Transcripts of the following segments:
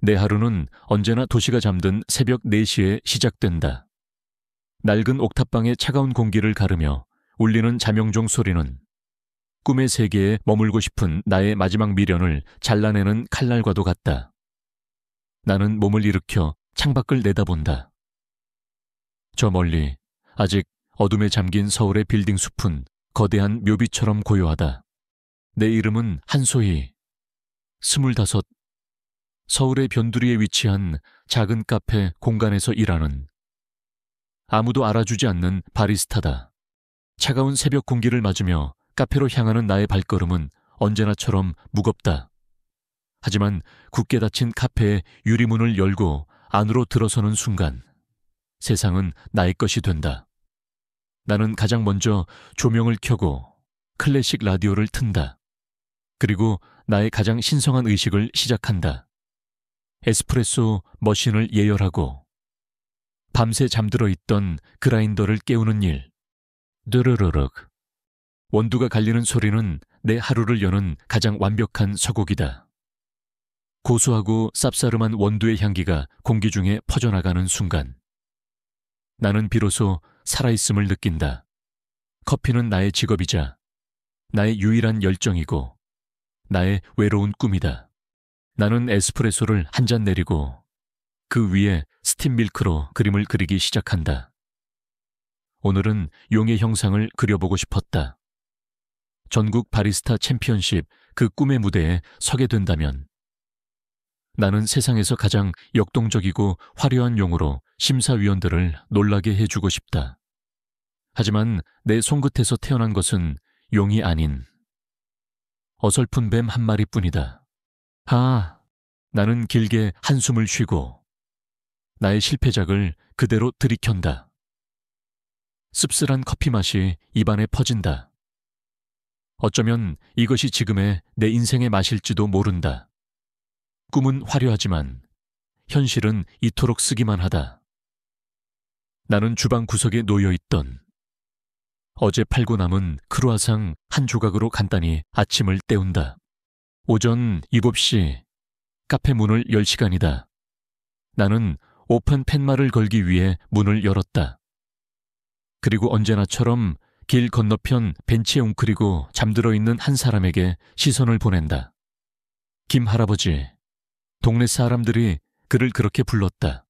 내 하루는 언제나 도시가 잠든 새벽 4시에 시작된다. 낡은 옥탑방의 차가운 공기를 가르며 울리는 자명종 소리는 꿈의 세계에 머물고 싶은 나의 마지막 미련을 잘라내는 칼날과도 같다. 나는 몸을 일으켜 창밖을 내다본다. 저 멀리 아직 어둠에 잠긴 서울의 빌딩 숲은 거대한 묘비처럼 고요하다. 내 이름은 한소희, 25. 서울의 변두리에 위치한 작은 카페 공간에서 일하는 아무도 알아주지 않는 바리스타다. 차가운 새벽 공기를 맞으며 카페로 향하는 나의 발걸음은 언제나처럼 무겁다. 하지만 굳게 닫힌 카페의 유리문을 열고 안으로 들어서는 순간 세상은 나의 것이 된다. 나는 가장 먼저 조명을 켜고 클래식 라디오를 튼다. 그리고 나의 가장 신성한 의식을 시작한다. 에스프레소 머신을 예열하고 밤새 잠들어 있던 그라인더를 깨우는 일. 드르르륵. 원두가 갈리는 소리는 내 하루를 여는 가장 완벽한 서곡이다. 고소하고 쌉싸름한 원두의 향기가 공기 중에 퍼져나가는 순간 나는 비로소 살아있음을 느낀다. 커피는 나의 직업이자 나의 유일한 열정이고 나의 외로운 꿈이다. 나는 에스프레소를 한 잔 내리고 그 위에 스팀 밀크로 그림을 그리기 시작한다. 오늘은 용의 형상을 그려보고 싶었다. 전국 바리스타 챔피언십 그 꿈의 무대에 서게 된다면 나는 세상에서 가장 역동적이고 화려한 용으로 심사위원들을 놀라게 해주고 싶다. 하지만 내 손끝에서 태어난 것은 용이 아닌 어설픈 뱀 한 마리뿐이다. 나는 길게 한숨을 쉬고 나의 실패작을 그대로 들이켠다. 씁쓸한 커피 맛이 입안에 퍼진다. 어쩌면 이것이 지금의 내 인생의 맛일지도 모른다. 꿈은 화려하지만 현실은 이토록 쓰기만 하다. 나는 주방 구석에 놓여있던 어제 팔고 남은 크루아상 한 조각으로 간단히 아침을 때운다. 오전 7시 카페 문을 열 시간이다. 나는 오픈 팻말을 걸기 위해 문을 열었다. 그리고 언제나처럼 길 건너편 벤치에 웅크리고 잠들어 있는 한 사람에게 시선을 보낸다. 김 할아버지. 동네 사람들이 그를 그렇게 불렀다.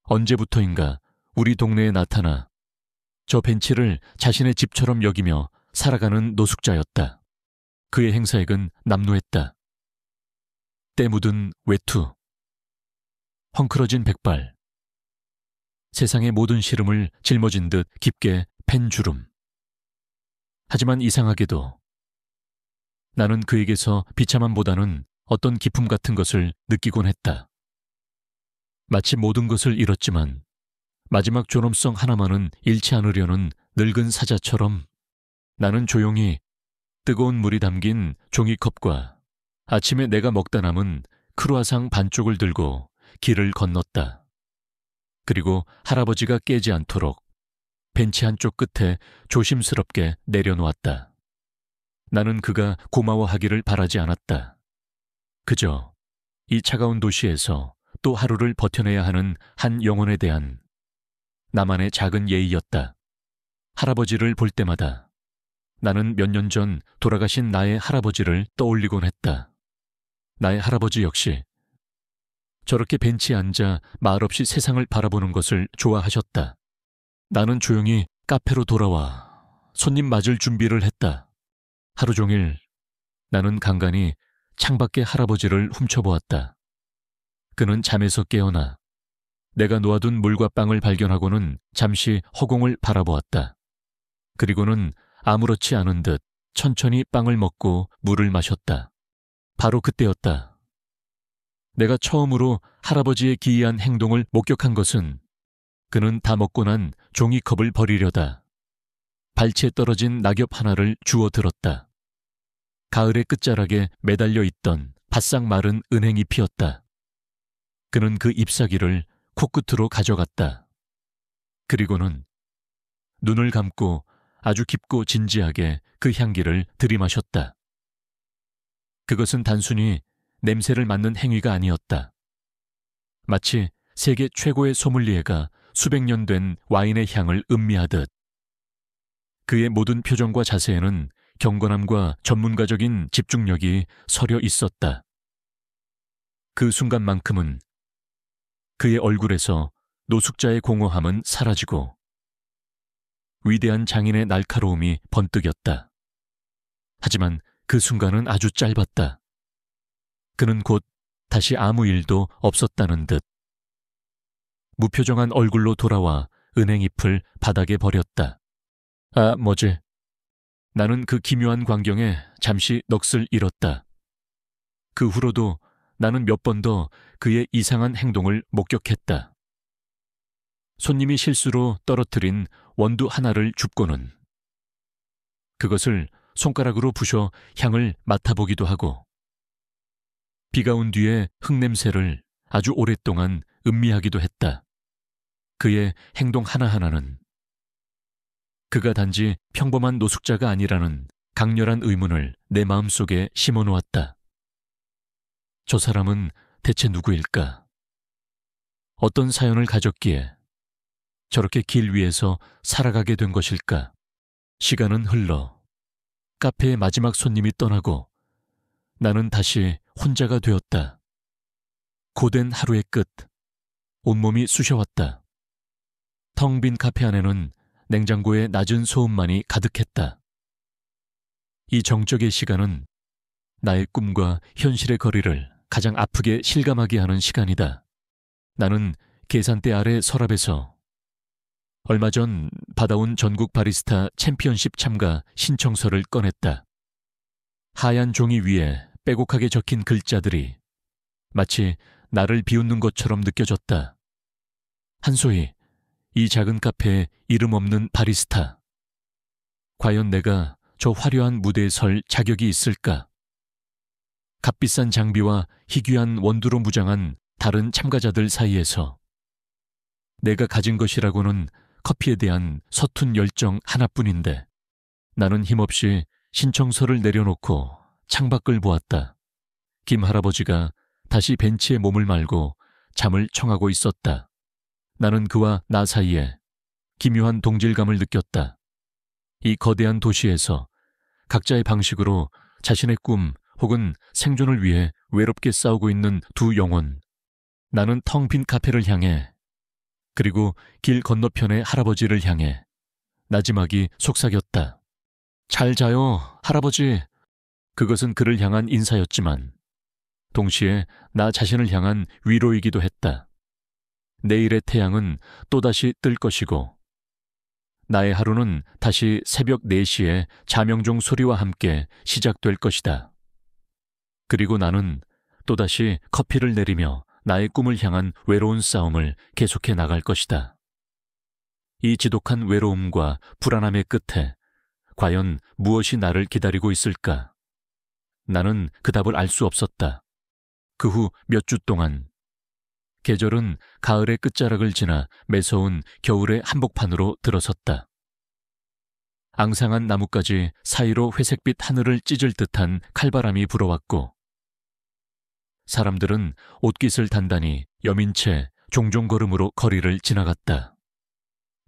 언제부터인가 우리 동네에 나타나 저 벤치를 자신의 집처럼 여기며 살아가는 노숙자였다. 그의 행사액은 남루했다. 때 묻은 외투. 헝클어진 백발. 세상의 모든 시름을 짊어진 듯 깊게 팬 주름. 하지만 이상하게도 나는 그에게서 비참함보다는 어떤 기품 같은 것을 느끼곤 했다. 마치 모든 것을 잃었지만 마지막 존엄성 하나만은 잃지 않으려는 늙은 사자처럼 나는 조용히 뜨거운 물이 담긴 종이컵과 아침에 내가 먹다 남은 크루아상 반쪽을 들고 길을 건넜다. 그리고 할아버지가 깨지 않도록 벤치 한쪽 끝에 조심스럽게 내려놓았다. 나는 그가 고마워하기를 바라지 않았다. 그저 이 차가운 도시에서 또 하루를 버텨내야 하는 한 영혼에 대한 나만의 작은 예의였다. 할아버지를 볼 때마다 나는 몇 년 전 돌아가신 나의 할아버지를 떠올리곤 했다. 나의 할아버지 역시 저렇게 벤치에 앉아 말없이 세상을 바라보는 것을 좋아하셨다. 나는 조용히 카페로 돌아와 손님 맞을 준비를 했다. 하루 종일 나는 간간히 창밖의 할아버지를 훔쳐보았다. 그는 잠에서 깨어나 내가 놓아둔 물과 빵을 발견하고는 잠시 허공을 바라보았다. 그리고는 아무렇지 않은 듯 천천히 빵을 먹고 물을 마셨다. 바로 그때였다. 내가 처음으로 할아버지의 기이한 행동을 목격한 것은 그는 다 먹고 난 종이컵을 버리려다 발치에 떨어진 낙엽 하나를 주워 들었다. 가을의 끝자락에 매달려 있던 바싹 마른 은행잎이었다. 그는 그 잎사귀를 코끝으로 가져갔다. 그리고는 눈을 감고 아주 깊고 진지하게 그 향기를 들이마셨다. 그것은 단순히 냄새를 맡는 행위가 아니었다. 마치 세계 최고의 소믈리에가 수백 년 된 와인의 향을 음미하듯 그의 모든 표정과 자세에는 경건함과 전문가적인 집중력이 서려 있었다. 그 순간만큼은 그의 얼굴에서 노숙자의 공허함은 사라지고 위대한 장인의 날카로움이 번뜩였다. 하지만 그 순간은 아주 짧았다. 그는 곧 다시 아무 일도 없었다는 듯 무표정한 얼굴로 돌아와 은행잎을 바닥에 버렸다. 아, 뭐지? 나는 그 기묘한 광경에 잠시 넋을 잃었다. 그 후로도 나는 몇 번 더 그의 이상한 행동을 목격했다. 손님이 실수로 떨어뜨린 원두 하나를 줍고는 그것을 손가락으로 부셔 향을 맡아보기도 하고 비가 온 뒤에 흙냄새를 아주 오랫동안 음미하기도 했다. 그의 행동 하나하나는 그가 단지 평범한 노숙자가 아니라는 강렬한 의문을 내 마음속에 심어놓았다. 저 사람은 대체 누구일까? 어떤 사연을 가졌기에 저렇게 길 위에서 살아가게 된 것일까? 시간은 흘러 카페의 마지막 손님이 떠나고 나는 다시 혼자가 되었다. 고된 하루의 끝, 온몸이 쑤셔왔다. 텅 빈 카페 안에는 냉장고에 낮은 소음만이 가득했다. 이 정적의 시간은 나의 꿈과 현실의 거리를 가장 아프게 실감하게 하는 시간이다. 나는 계산대 아래 서랍에서 얼마 전 받아온 전국 바리스타 챔피언십 참가 신청서를 꺼냈다. 하얀 종이 위에 빼곡하게 적힌 글자들이 마치 나를 비웃는 것처럼 느껴졌다. 한소희, 이 작은 카페에 이름 없는 바리스타. 과연 내가 저 화려한 무대에 설 자격이 있을까? 값비싼 장비와 희귀한 원두로 무장한 다른 참가자들 사이에서 내가 가진 것이라고는 커피에 대한 서툰 열정 하나뿐인데 나는 힘없이 신청서를 내려놓고 창밖을 보았다. 김 할아버지가 다시 벤치에 몸을 말고 잠을 청하고 있었다. 나는 그와 나 사이에 기묘한 동질감을 느꼈다. 이 거대한 도시에서 각자의 방식으로 자신의 꿈 혹은 생존을 위해 외롭게 싸우고 있는 두 영혼. 나는 텅 빈 카페를 향해 그리고 길 건너편의 할아버지를 향해 나지막이 속삭였다. 잘 자요, 할아버지. 그것은 그를 향한 인사였지만 동시에 나 자신을 향한 위로이기도 했다. 내일의 태양은 또다시 뜰 것이고 나의 하루는 다시 새벽 4시에 자명종 소리와 함께 시작될 것이다. 그리고 나는 또다시 커피를 내리며 나의 꿈을 향한 외로운 싸움을 계속해 나갈 것이다. 이 지독한 외로움과 불안함의 끝에 과연 무엇이 나를 기다리고 있을까? 나는 그 답을 알 수 없었다. 그 후 몇 주 동안 계절은 가을의 끝자락을 지나 매서운 겨울의 한복판으로 들어섰다. 앙상한 나뭇가지 사이로 회색빛 하늘을 찢을 듯한 칼바람이 불어왔고 사람들은 옷깃을 단단히 여민 채 종종 걸음으로 거리를 지나갔다.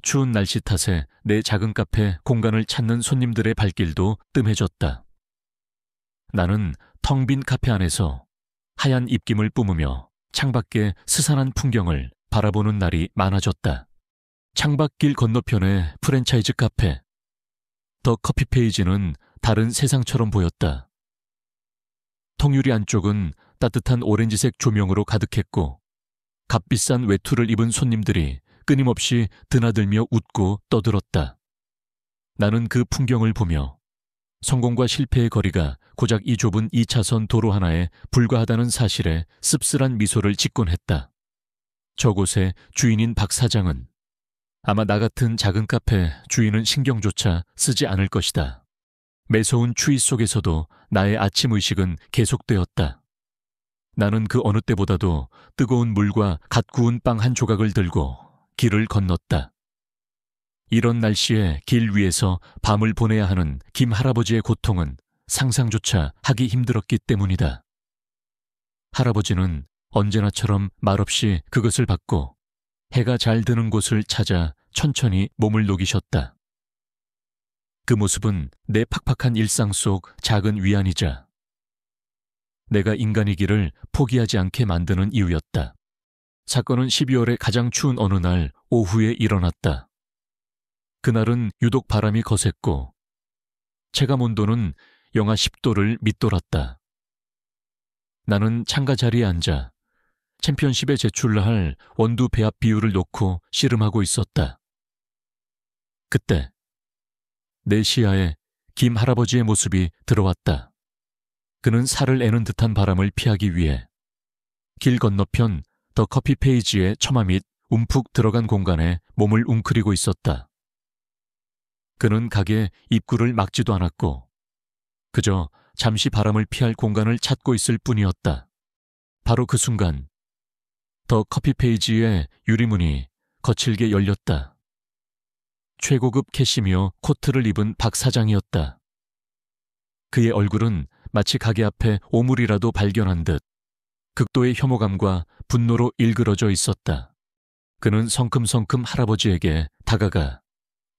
추운 날씨 탓에 내 작은 카페 공간을 찾는 손님들의 발길도 뜸해졌다. 나는 텅 빈 카페 안에서 하얀 입김을 뿜으며 창밖의 스산한 풍경을 바라보는 날이 많아졌다. 창밖길 건너편의 프랜차이즈 카페, 더 커피 페이지는 다른 세상처럼 보였다. 통유리 안쪽은 따뜻한 오렌지색 조명으로 가득했고 값비싼 외투를 입은 손님들이 끊임없이 드나들며 웃고 떠들었다. 나는 그 풍경을 보며 성공과 실패의 거리가 고작 이 좁은 2차선 도로 하나에 불과하다는 사실에 씁쓸한 미소를 짓곤 했다. 저곳의 주인인 박 사장은 아마 나 같은 작은 카페 주인은 신경조차 쓰지 않을 것이다. 매서운 추위 속에서도 나의 아침 의식은 계속되었다. 나는 그 어느 때보다도 뜨거운 물과 갓 구운 빵 한 조각을 들고 길을 건넜다. 이런 날씨에 길 위에서 밤을 보내야 하는 김 할아버지의 고통은 상상조차 하기 힘들었기 때문이다. 할아버지는 언제나처럼 말없이 그것을 받고 해가 잘 드는 곳을 찾아 천천히 몸을 녹이셨다. 그 모습은 내 팍팍한 일상 속 작은 위안이자 내가 인간이기를 포기하지 않게 만드는 이유였다. 사건은 12월의 가장 추운 어느 날 오후에 일어났다. 그날은 유독 바람이 거셌고 체감온도는 영하 10도를 밑돌았다. 나는 창가 자리에 앉아 챔피언십에 제출을 할 원두 배합 비율을 놓고 씨름하고 있었다. 그때 내 시야에 김 할아버지의 모습이 들어왔다. 그는 살을 애는 듯한 바람을 피하기 위해 길 건너편 더 커피 페이지의 처마 밑 움푹 들어간 공간에 몸을 웅크리고 있었다. 그는 가게 입구를 막지도 않았고 그저 잠시 바람을 피할 공간을 찾고 있을 뿐이었다. 바로 그 순간 더 커피 페이지의 유리문이 거칠게 열렸다. 최고급 캐시미어 코트를 입은 박 사장이었다. 그의 얼굴은 마치 가게 앞에 오물이라도 발견한 듯 극도의 혐오감과 분노로 일그러져 있었다. 그는 성큼성큼 할아버지에게 다가가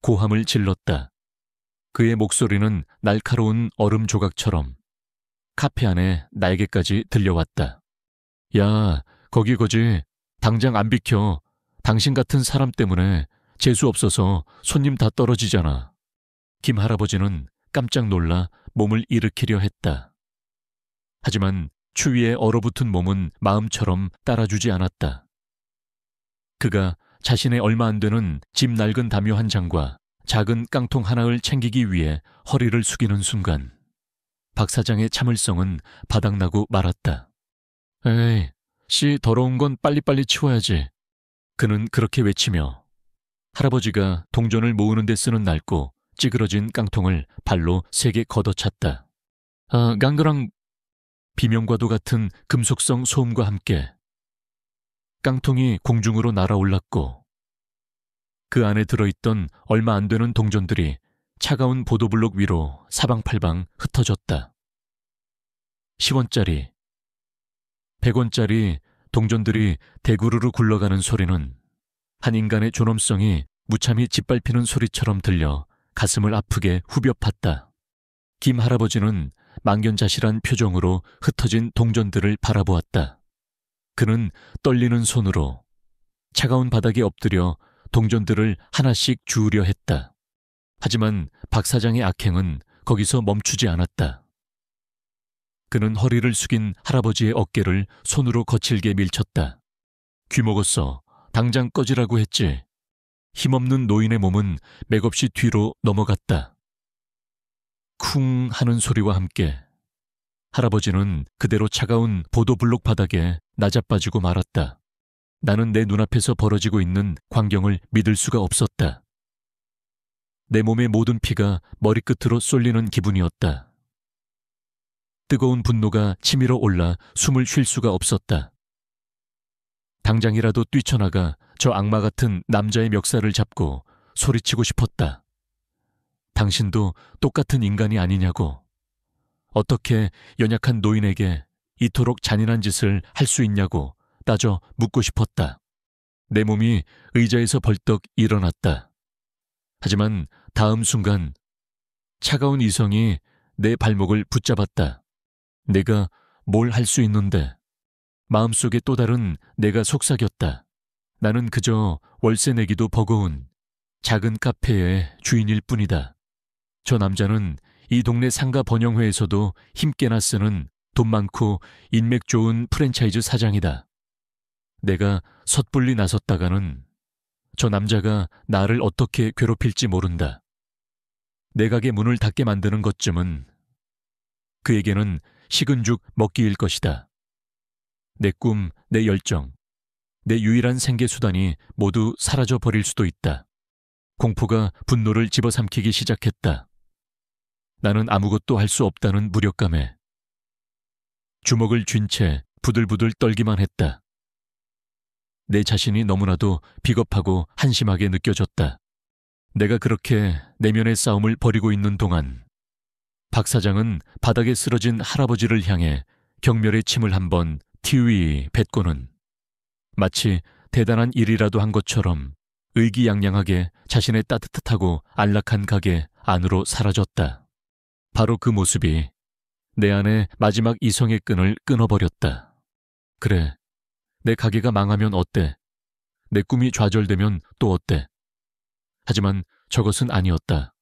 고함을 질렀다. 그의 목소리는 날카로운 얼음 조각처럼 카페 안에 날개까지 들려왔다. 야, 거기 당장 안 비켜. 당신 같은 사람 때문에 재수 없어서 손님 다 떨어지잖아. 김 할아버지는 깜짝 놀라 몸을 일으키려 했다. 하지만 추위에 얼어붙은 몸은 마음처럼 따라주지 않았다. 그가 자신의 얼마 안 되는 집 낡은 담요 한 장과 작은 깡통 하나를 챙기기 위해 허리를 숙이는 순간 박 사장의 참을성은 바닥나고 말았다. 에이, 씨 더러운 건 빨리빨리 치워야지. 그는 그렇게 외치며 할아버지가 동전을 모으는 데 쓰는 낡고 찌그러진 깡통을 발로 세게 걷어찼다. 깡그랑 비명과도 같은 금속성 소음과 함께 깡통이 공중으로 날아올랐고 그 안에 들어있던 얼마 안 되는 동전들이 차가운 보도블록 위로 사방팔방 흩어졌다. 10원짜리, 100원짜리 동전들이 대구르르 굴러가는 소리는 한 인간의 존엄성이 무참히 짓밟히는 소리처럼 들려 가슴을 아프게 후벼 팠다. 김 할아버지는 망견자실한 표정으로 흩어진 동전들을 바라보았다. 그는 떨리는 손으로 차가운 바닥에 엎드려 동전들을 하나씩 주우려 했다. 하지만 박 사장의 악행은 거기서 멈추지 않았다. 그는 허리를 숙인 할아버지의 어깨를 손으로 거칠게 밀쳤다. 귀먹었어. 당장 꺼지라고 했지. 힘없는 노인의 몸은 맥없이 뒤로 넘어갔다. 쿵 하는 소리와 함께 할아버지는 그대로 차가운 보도블록 바닥에 나자빠지고 말았다. 나는 내 눈앞에서 벌어지고 있는 광경을 믿을 수가 없었다. 내 몸의 모든 피가 머리끝으로 쏠리는 기분이었다. 뜨거운 분노가 치밀어 올라 숨을 쉴 수가 없었다. 당장이라도 뛰쳐나가 저 악마 같은 남자의 멱살을 잡고 소리치고 싶었다. 당신도 똑같은 인간이 아니냐고. 어떻게 연약한 노인에게 이토록 잔인한 짓을 할 수 있냐고 따져 묻고 싶었다. 내 몸이 의자에서 벌떡 일어났다. 하지만 다음 순간 차가운 이성이 내 발목을 붙잡았다. 내가 뭘 할 수 있는데. 마음속에 또 다른 내가 속삭였다. 나는 그저 월세 내기도 버거운 작은 카페의 주인일 뿐이다. 저 남자는 이 동네 상가 번영회에서도 힘께나 쓰는 돈 많고 인맥 좋은 프랜차이즈 사장이다. 내가 섣불리 나섰다가는 저 남자가 나를 어떻게 괴롭힐지 모른다. 내 가게 문을 닫게 만드는 것쯤은 그에게는 식은 죽 먹기일 것이다. 내 꿈, 내 열정, 내 유일한 생계수단이 모두 사라져버릴 수도 있다. 공포가 분노를 집어삼키기 시작했다. 나는 아무것도 할 수 없다는 무력감에 주먹을 쥔 채 부들부들 떨기만 했다. 내 자신이 너무나도 비겁하고 한심하게 느껴졌다. 내가 그렇게 내면의 싸움을 벌이고 있는 동안 박 사장은 바닥에 쓰러진 할아버지를 향해 경멸의 침을 한번 키위 뱉고는 마치 대단한 일이라도 한 것처럼 의기양양하게 자신의 따뜻하고 안락한 가게 안으로 사라졌다. 바로 그 모습이 내 안에 마지막 이성의 끈을 끊어버렸다. 그래, 내 가게가 망하면 어때? 내 꿈이 좌절되면 또 어때? 하지만 저것은 아니었다.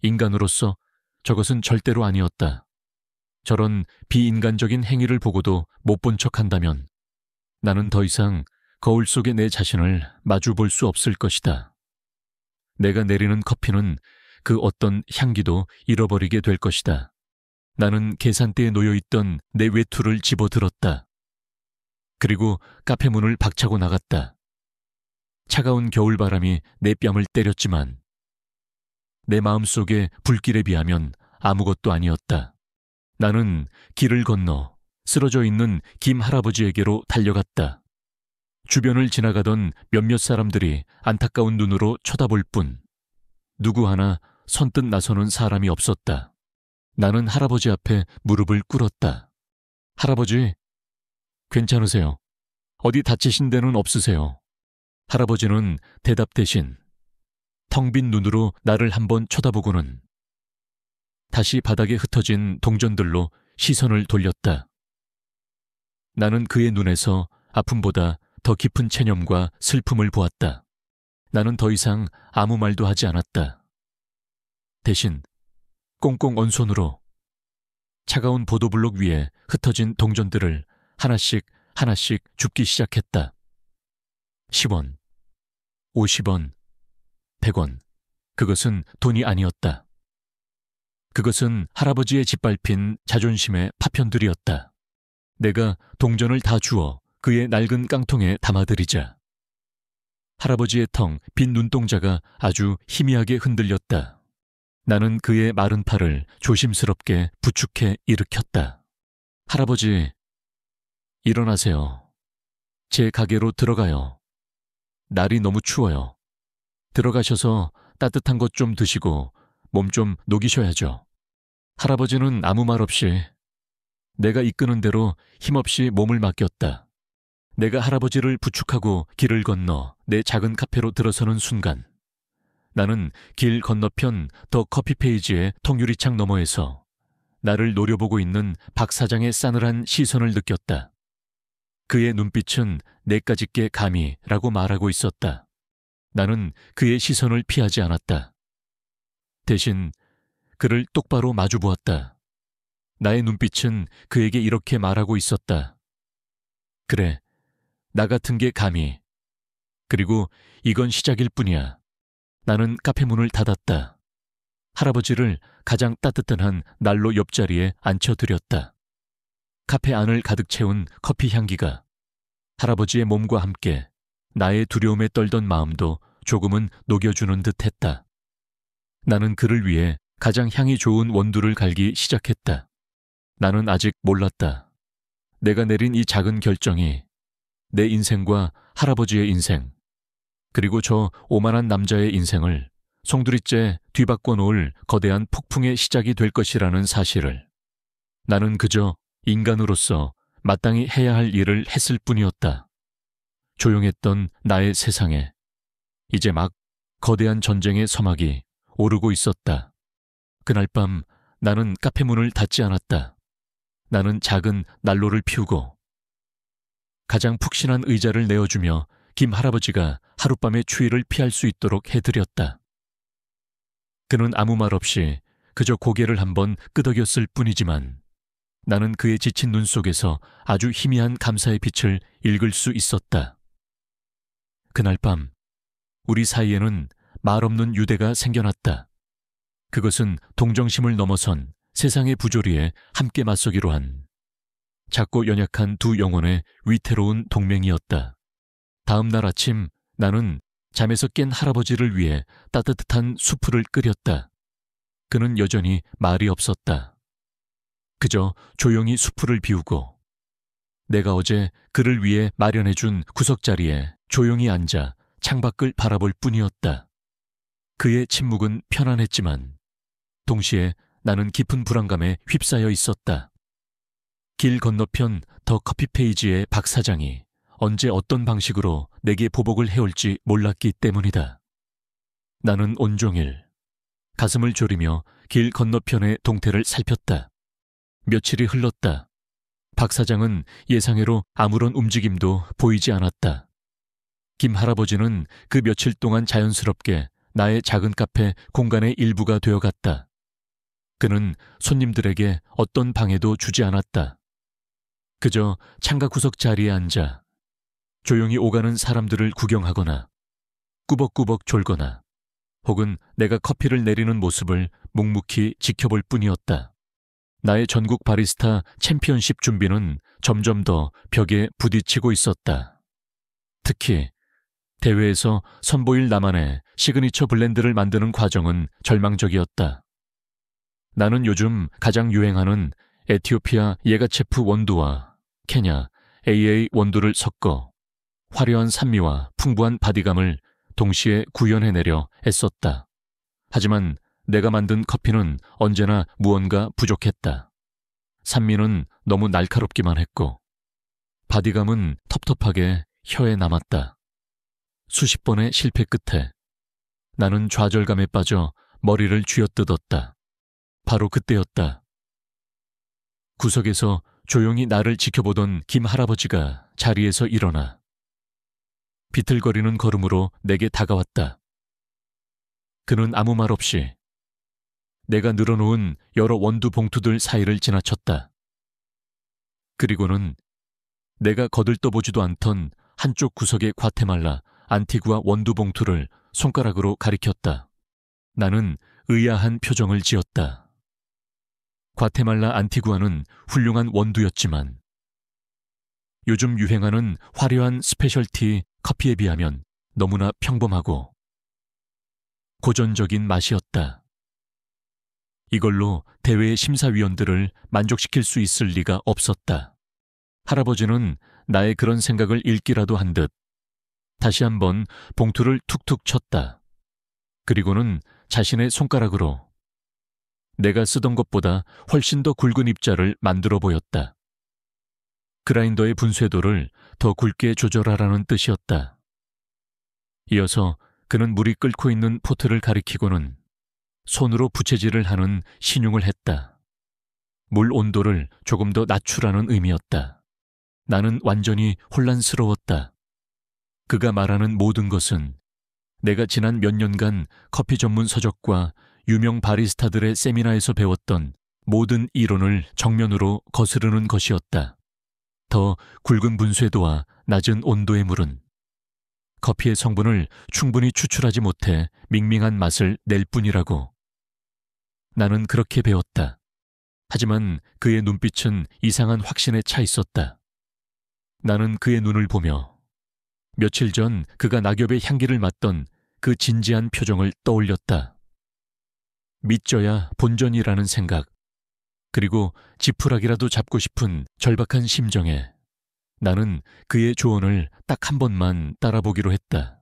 인간으로서 저것은 절대로 아니었다. 저런 비인간적인 행위를 보고도 못 본 척한다면 나는 더 이상 거울 속의 내 자신을 마주 볼 수 없을 것이다. 내가 내리는 커피는 그 어떤 향기도 잃어버리게 될 것이다. 나는 계산대에 놓여있던 내 외투를 집어들었다. 그리고 카페 문을 박차고 나갔다. 차가운 겨울바람이 내 뺨을 때렸지만 내 마음속의 불길에 비하면 아무것도 아니었다. 나는 길을 건너 쓰러져 있는 김 할아버지에게로 달려갔다. 주변을 지나가던 몇몇 사람들이 안타까운 눈으로 쳐다볼 뿐 누구 하나 선뜻 나서는 사람이 없었다. 나는 할아버지 앞에 무릎을 꿇었다. 할아버지, 괜찮으세요? 어디 다치신 데는 없으세요? 할아버지는 대답 대신 텅 빈 눈으로 나를 한번 쳐다보고는 다시 바닥에 흩어진 동전들로 시선을 돌렸다. 나는 그의 눈에서 아픔보다 더 깊은 체념과 슬픔을 보았다. 나는 더 이상 아무 말도 하지 않았다. 대신 꽁꽁 언 손으로 차가운 보도블록 위에 흩어진 동전들을 하나씩 하나씩 줍기 시작했다. 10원, 50원, 100원. 그것은 돈이 아니었다. 그것은 할아버지의 짓밟힌 자존심의 파편들이었다. 내가 동전을 다 주어 그의 낡은 깡통에 담아들이자 할아버지의 텅 빈 눈동자가 아주 희미하게 흔들렸다. 나는 그의 마른 팔을 조심스럽게 부축해 일으켰다. 할아버지, 일어나세요. 제 가게로 들어가요. 날이 너무 추워요. 들어가셔서 따뜻한 것 좀 드시고 몸 좀 녹이셔야죠. 할아버지는 아무 말 없이 내가 이끄는 대로 힘없이 몸을 맡겼다. 내가 할아버지를 부축하고 길을 건너 내 작은 카페로 들어서는 순간 나는 길 건너편 더 커피 페이지의 통유리창 너머에서 나를 노려보고 있는 박 사장의 싸늘한 시선을 느꼈다. 그의 눈빛은 내까짓게 감히라고 말하고 있었다. 나는 그의 시선을 피하지 않았다. 대신 그를 똑바로 마주 보았다. 나의 눈빛은 그에게 이렇게 말하고 있었다. 그래, 나 같은 게 감히. 그리고 이건 시작일 뿐이야. 나는 카페 문을 닫았다. 할아버지를 가장 따뜻한 난로 옆자리에 앉혀드렸다. 카페 안을 가득 채운 커피 향기가 할아버지의 몸과 함께 나의 두려움에 떨던 마음도 조금은 녹여주는 듯 했다. 나는 그를 위해 가장 향이 좋은 원두를 갈기 시작했다. 나는 아직 몰랐다. 내가 내린 이 작은 결정이 내 인생과 할아버지의 인생, 그리고 저 오만한 남자의 인생을 송두리째 뒤바꿔 놓을 거대한 폭풍의 시작이 될 것이라는 사실을. 나는 그저 인간으로서 마땅히 해야 할 일을 했을 뿐이었다. 조용했던 나의 세상에 이제 막 거대한 전쟁의 서막이 오르고 있었다. 그날 밤 나는 카페 문을 닫지 않았다. 나는 작은 난로를 피우고 가장 푹신한 의자를 내어주며 김 할아버지가 하룻밤의 추위를 피할 수 있도록 해드렸다. 그는 아무 말 없이 그저 고개를 한번 끄덕였을 뿐이지만 나는 그의 지친 눈 속에서 아주 희미한 감사의 빛을 읽을 수 있었다. 그날 밤 우리 사이에는 말없는 유대가 생겨났다. 그것은 동정심을 넘어선 세상의 부조리에 함께 맞서기로 한 작고 연약한 두 영혼의 위태로운 동맹이었다. 다음 날 아침 나는 잠에서 깬 할아버지를 위해 따뜻한 수프를 끓였다. 그는 여전히 말이 없었다. 그저 조용히 수프를 비우고 내가 어제 그를 위해 마련해준 구석자리에 조용히 앉아 창밖을 바라볼 뿐이었다. 그의 침묵은 편안했지만 동시에 나는 깊은 불안감에 휩싸여 있었다. 길 건너편 더 커피 페이지의 박 사장이 언제 어떤 방식으로 내게 보복을 해올지 몰랐기 때문이다. 나는 온종일 가슴을 졸이며 길 건너편의 동태를 살폈다. 며칠이 흘렀다. 박 사장은 예상외로 아무런 움직임도 보이지 않았다. 김 할아버지는 그 며칠 동안 자연스럽게 나의 작은 카페 공간의 일부가 되어갔다. 그는 손님들에게 어떤 방해도 주지 않았다. 그저 창가 구석 자리에 앉아 조용히 오가는 사람들을 구경하거나 꾸벅꾸벅 졸거나 혹은 내가 커피를 내리는 모습을 묵묵히 지켜볼 뿐이었다. 나의 전국 바리스타 챔피언십 준비는 점점 더 벽에 부딪히고 있었다. 특히 대회에서 선보일 나만의 시그니처 블렌드를 만드는 과정은 절망적이었다. 나는 요즘 가장 유행하는 에티오피아 예가체프 원두와 케냐 AA 원두를 섞어 화려한 산미와 풍부한 바디감을 동시에 구현해내려 애썼다. 하지만 내가 만든 커피는 언제나 무언가 부족했다. 산미는 너무 날카롭기만 했고 바디감은 텁텁하게 혀에 남았다. 수십 번의 실패 끝에 나는 좌절감에 빠져 머리를 쥐어뜯었다. 바로 그때였다. 구석에서 조용히 나를 지켜보던 김 할아버지가 자리에서 일어나 비틀거리는 걸음으로 내게 다가왔다. 그는 아무 말 없이 내가 늘어놓은 여러 원두 봉투들 사이를 지나쳤다. 그리고는 내가 거들떠보지도 않던 한쪽 구석의 과테말라 안티구아 원두 봉투를 손가락으로 가리켰다. 나는 의아한 표정을 지었다. 과테말라 안티구아는 훌륭한 원두였지만 요즘 유행하는 화려한 스페셜티 커피에 비하면 너무나 평범하고 고전적인 맛이었다. 이걸로 대회의 심사위원들을 만족시킬 수 있을 리가 없었다. 할아버지는 나의 그런 생각을 읽기라도 한 듯 다시 한번 봉투를 툭툭 쳤다. 그리고는 자신의 손가락으로 내가 쓰던 것보다 훨씬 더 굵은 입자를 만들어 보였다. 그라인더의 분쇄도를 더 굵게 조절하라는 뜻이었다. 이어서 그는 물이 끓고 있는 포트를 가리키고는 손으로 부채질을 하는 신용을 했다. 물 온도를 조금 더 낮추라는 의미였다. 나는 완전히 혼란스러웠다. 그가 말하는 모든 것은 내가 지난 몇 년간 커피 전문 서적과 유명 바리스타들의 세미나에서 배웠던 모든 이론을 정면으로 거스르는 것이었다. 더 굵은 분쇄도와 낮은 온도의 물은 커피의 성분을 충분히 추출하지 못해 밍밍한 맛을 낼 뿐이라고. 나는 그렇게 배웠다. 하지만 그의 눈빛은 이상한 확신에 차 있었다. 나는 그의 눈을 보며 며칠 전 그가 낙엽의 향기를 맡던 그 진지한 표정을 떠올렸다. 믿져야 본전이라는 생각, 그리고 지푸라기라도 잡고 싶은 절박한 심정에 나는 그의 조언을 딱 한 번만 따라보기로 했다.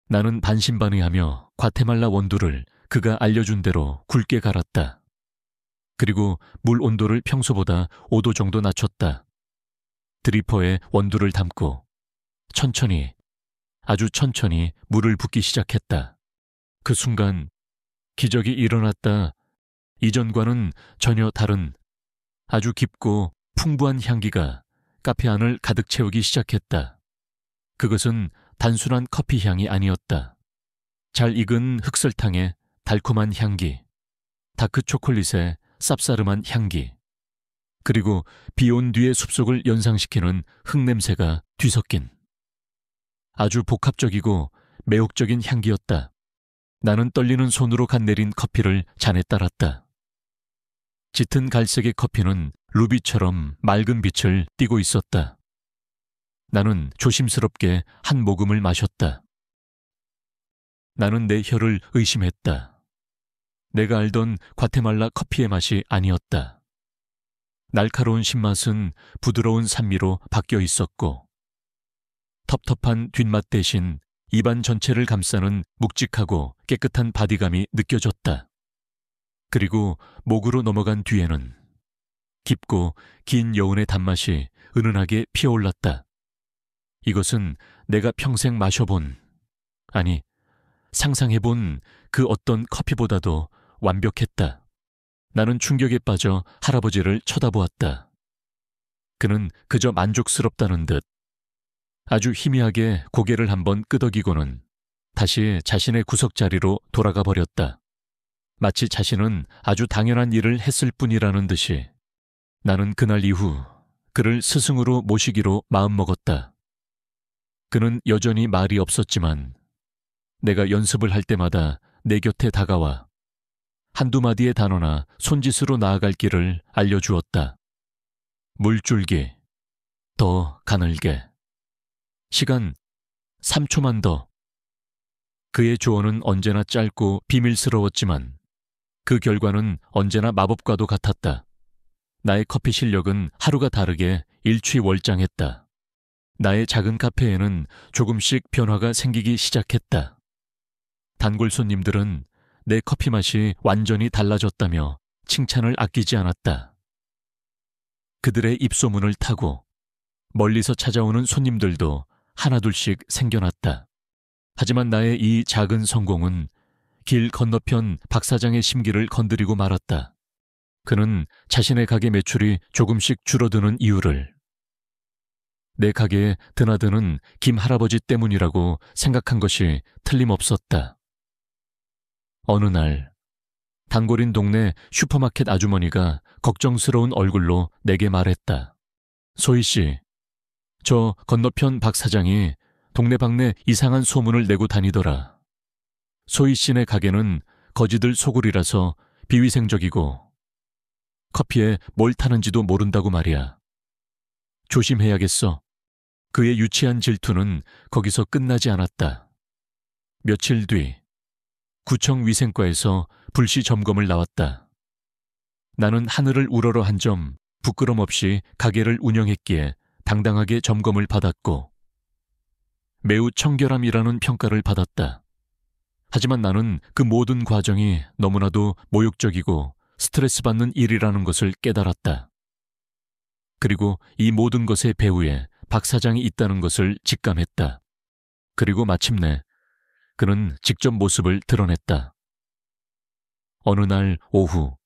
나는 반신반의하며 과테말라 원두를 그가 알려준 대로 굵게 갈았다. 그리고 물 온도를 평소보다 5도 정도 낮췄다. 드리퍼에 원두를 담고 천천히, 아주 천천히 물을 붓기 시작했다. 그 순간 기적이 일어났다. 이전과는 전혀 다른 아주 깊고 풍부한 향기가 카페 안을 가득 채우기 시작했다. 그것은 단순한 커피 향이 아니었다. 잘 익은 흑설탕의 달콤한 향기, 다크 초콜릿의 쌉싸름한 향기, 그리고 비온 뒤의 숲속을 연상시키는 흙냄새가 뒤섞인 아주 복합적이고 매혹적인 향기였다. 나는 떨리는 손으로 갓내린 커피를 잔에 따랐다. 짙은 갈색의 커피는 루비처럼 맑은 빛을 띠고 있었다. 나는 조심스럽게 한 모금을 마셨다. 나는 내 혀를 의심했다. 내가 알던 과테말라 커피의 맛이 아니었다. 날카로운 신맛은 부드러운 산미로 바뀌어 있었고 텁텁한 뒷맛 대신 입안 전체를 감싸는 묵직하고 깨끗한 바디감이 느껴졌다. 그리고 목으로 넘어간 뒤에는 깊고 긴 여운의 단맛이 은은하게 피어올랐다. 이것은 내가 평생 마셔본, 아니, 상상해본 그 어떤 커피보다도 완벽했다. 나는 충격에 빠져 할아버지를 쳐다보았다. 그는 그저 만족스럽다는 듯 아주 희미하게 고개를 한번 끄덕이고는 다시 자신의 구석자리로 돌아가 버렸다. 마치 자신은 아주 당연한 일을 했을 뿐이라는 듯이. 나는 그날 이후 그를 스승으로 모시기로 마음먹었다. 그는 여전히 말이 없었지만 내가 연습을 할 때마다 내 곁에 다가와 한두 마디의 단어나 손짓으로 나아갈 길을 알려주었다. 물줄기, 더 가늘게, 시간 3초만 더. 그의 조언은 언제나 짧고 비밀스러웠지만 그 결과는 언제나 마법과도 같았다. 나의 커피 실력은 하루가 다르게 일취월장했다. 나의 작은 카페에는 조금씩 변화가 생기기 시작했다. 단골 손님들은 내 커피 맛이 완전히 달라졌다며 칭찬을 아끼지 않았다. 그들의 입소문을 타고 멀리서 찾아오는 손님들도 하나둘씩 생겨났다. 하지만 나의 이 작은 성공은 길 건너편 박 사장의 심기를 건드리고 말았다. 그는 자신의 가게 매출이 조금씩 줄어드는 이유를 내 가게에 드나드는 김 할아버지 때문이라고 생각한 것이 틀림없었다. 어느 날 단골인 동네 슈퍼마켓 아주머니가 걱정스러운 얼굴로 내게 말했다. 소희 씨, 저 건너편 박 사장이 동네방네 이상한 소문을 내고 다니더라. 소희 씨네 가게는 거지들 소굴이라서 비위생적이고 커피에 뭘 타는지도 모른다고 말이야. 조심해야겠어. 그의 유치한 질투는 거기서 끝나지 않았다. 며칠 뒤 구청 위생과에서 불시 점검을 나왔다. 나는 하늘을 우러러 한 점 부끄럼 없이 가게를 운영했기에 당당하게 점검을 받았고 매우 청결함이라는 평가를 받았다. 하지만 나는 그 모든 과정이 너무나도 모욕적이고 스트레스 받는 일이라는 것을 깨달았다. 그리고 이 모든 것의 배후에 박 사장이 있다는 것을 직감했다. 그리고 마침내 그는 직접 모습을 드러냈다. 어느 날 오후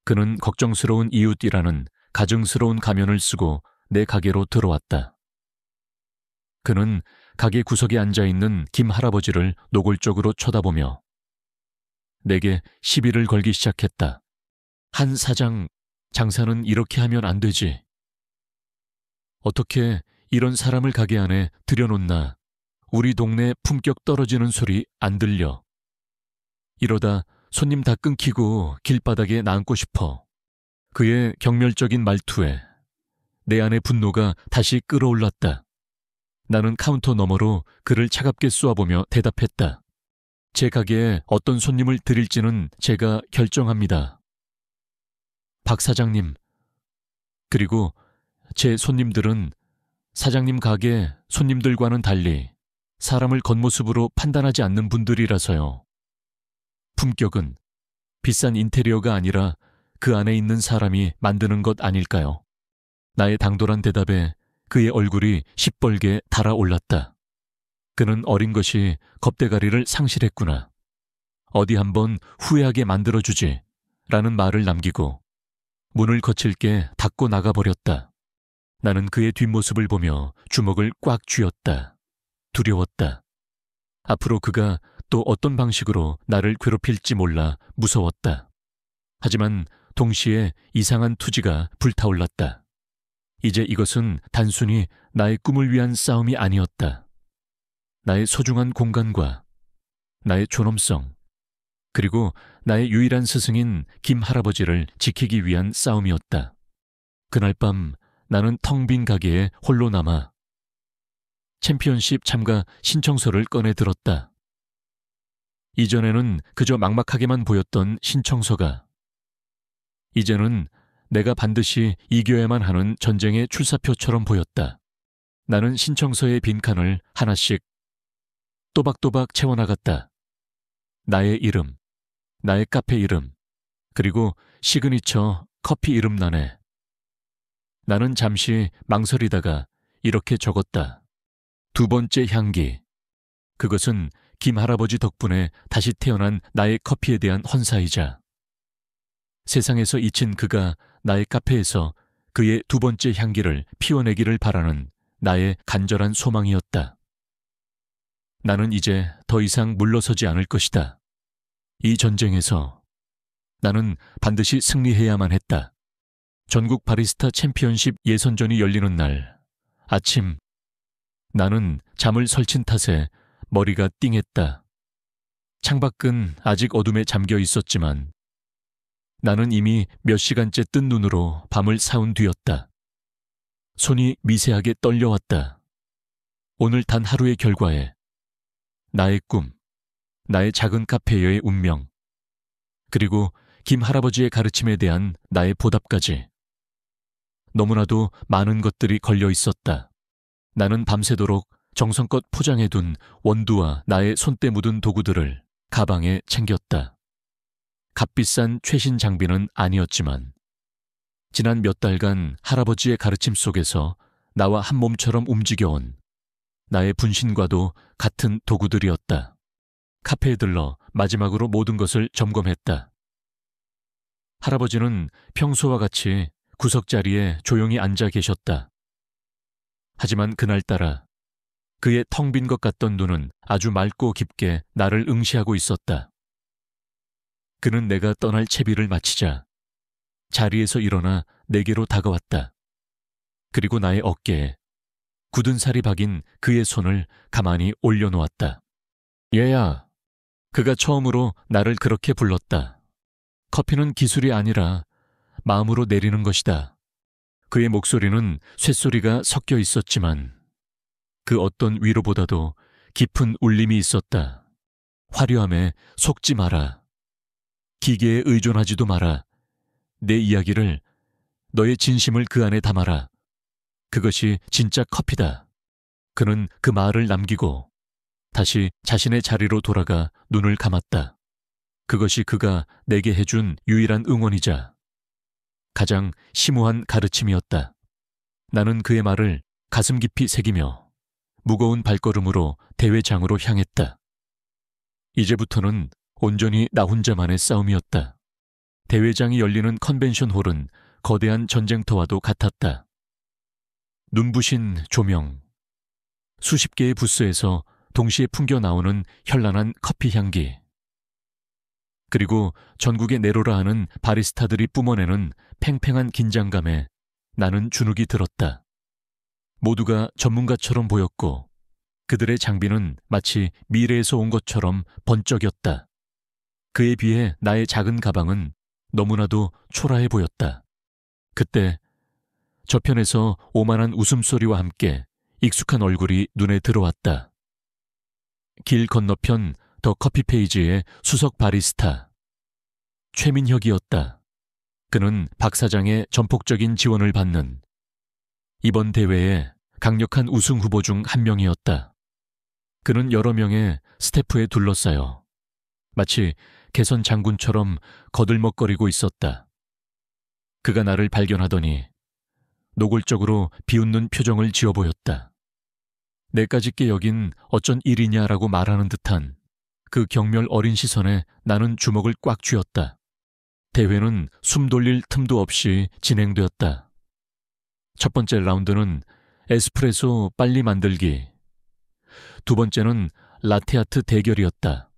그는 걱정스러운 이웃이라는 가증스러운 가면을 쓰고 내 가게로 들어왔다. 그는 가게 구석에 앉아있는 김 할아버지를 노골적으로 쳐다보며 내게 시비를 걸기 시작했다. 한 사장, 장사는 이렇게 하면 안 되지. 어떻게 이런 사람을 가게 안에 들여놓나. 우리 동네 품격 떨어지는 소리 안 들려. 이러다 손님 다 끊기고 길바닥에 나앉고 싶어. 그의 경멸적인 말투에 내 안의 분노가 다시 끌어올랐다. 나는 카운터 너머로 그를 차갑게 쏘아보며 대답했다. 제 가게에 어떤 손님을 드릴지는 제가 결정합니다. 박 사장님, 그리고 제 손님들은 사장님 가게 손님들과는 달리 사람을 겉모습으로 판단하지 않는 분들이라서요. 품격은 비싼 인테리어가 아니라 그 안에 있는 사람이 만드는 것 아닐까요? 나의 당돌한 대답에 그의 얼굴이 시뻘게 달아올랐다. 그는 어린 것이 겁대가리를 상실했구나. 어디 한번 후회하게 만들어주지 라는 말을 남기고 문을 거칠게 닫고 나가버렸다. 나는 그의 뒷모습을 보며 주먹을 꽉 쥐었다. 두려웠다. 앞으로 그가 또 어떤 방식으로 나를 괴롭힐지 몰라 무서웠다. 하지만 동시에 이상한 투지가 불타올랐다. 이제 이것은 단순히 나의 꿈을 위한 싸움이 아니었다. 나의 소중한 공간과 나의 존엄성, 그리고 나의 유일한 스승인 김 할아버지를 지키기 위한 싸움이었다. 그날 밤 나는 텅 빈 가게에 홀로 남아 챔피언십 참가 신청서를 꺼내 들었다. 이전에는 그저 막막하게만 보였던 신청서가 이제는 내가 반드시 이겨야만 하는 전쟁의 출사표처럼 보였다. 나는 신청서의 빈칸을 하나씩 또박또박 채워나갔다. 나의 이름, 나의 카페 이름, 그리고 시그니처 커피 이름란에 나는 잠시 망설이다가 이렇게 적었다. 두 번째 향기. 그것은 김 할아버지 덕분에 다시 태어난 나의 커피에 대한 헌사이자 세상에서 잊힌 그가 나의 카페에서 그의 두 번째 향기를 피워내기를 바라는 나의 간절한 소망이었다. 나는 이제 더 이상 물러서지 않을 것이다. 이 전쟁에서 나는 반드시 승리해야만 했다. 전국 바리스타 챔피언십 예선전이 열리는 날 아침, 나는 잠을 설친 탓에 머리가 띵했다. 창밖은 아직 어둠에 잠겨 있었지만 나는 이미 몇 시간째 뜬 눈으로 밤을 사운 뒤였다. 손이 미세하게 떨려왔다. 오늘 단 하루의 결과에 나의 꿈, 나의 작은 카페의 운명, 그리고 김 할아버지의 가르침에 대한 나의 보답까지. 너무나도 많은 것들이 걸려 있었다. 나는 밤새도록 정성껏 포장해둔 원두와 나의 손때 묻은 도구들을 가방에 챙겼다. 값비싼 최신 장비는 아니었지만 지난 몇 달간 할아버지의 가르침 속에서 나와 한 몸처럼 움직여온 나의 분신과도 같은 도구들이었다. 카페에 들러 마지막으로 모든 것을 점검했다. 할아버지는 평소와 같이 구석자리에 조용히 앉아 계셨다. 하지만 그날따라 그의 텅 빈 것 같던 눈은 아주 맑고 깊게 나를 응시하고 있었다. 그는 내가 떠날 채비를 마치자 자리에서 일어나 내게로 다가왔다. 그리고 나의 어깨에 굳은 살이 박인 그의 손을 가만히 올려놓았다. 얘야, 그가 처음으로 나를 그렇게 불렀다. 커피는 기술이 아니라 마음으로 내리는 것이다. 그의 목소리는 쇳소리가 섞여 있었지만 그 어떤 위로보다도 깊은 울림이 있었다. 화려함에 속지 마라. 기계에 의존하지도 마라. 내 이야기를, 너의 진심을 그 안에 담아라. 그것이 진짜 커피다. 그는 그 말을 남기고 다시 자신의 자리로 돌아가 눈을 감았다. 그것이 그가 내게 해준 유일한 응원이자 가장 심오한 가르침이었다. 나는 그의 말을 가슴 깊이 새기며 무거운 발걸음으로 대회장으로 향했다. 이제부터는 온전히 나 혼자만의 싸움이었다. 대회장이 열리는 컨벤션 홀은 거대한 전쟁터와도 같았다. 눈부신 조명, 수십 개의 부스에서 동시에 풍겨 나오는 현란한 커피 향기, 그리고 전국에 내로라 하는 바리스타들이 뿜어내는 팽팽한 긴장감에 나는 주눅이 들었다. 모두가 전문가처럼 보였고 그들의 장비는 마치 미래에서 온 것처럼 번쩍였다. 그에 비해 나의 작은 가방은 너무나도 초라해 보였다. 그때 저편에서 오만한 웃음소리와 함께 익숙한 얼굴이 눈에 들어왔다. 길 건너편 더 커피 페이지의 수석 바리스타 최민혁이었다. 그는 박 사장의 전폭적인 지원을 받는 이번 대회의 강력한 우승 후보 중 한 명이었다. 그는 여러 명의 스태프에 둘러싸여 마치 개선 장군처럼 거들먹거리고 있었다. 그가 나를 발견하더니 노골적으로 비웃는 표정을 지어 보였다. 내까짓게 여긴 어쩐 일이냐라고 말하는 듯한 그 경멸 어린 시선에 나는 주먹을 꽉 쥐었다. 대회는 숨 돌릴 틈도 없이 진행되었다. 첫 번째 라운드는 에스프레소 빨리 만들기, 두 번째는 라테아트 대결이었다.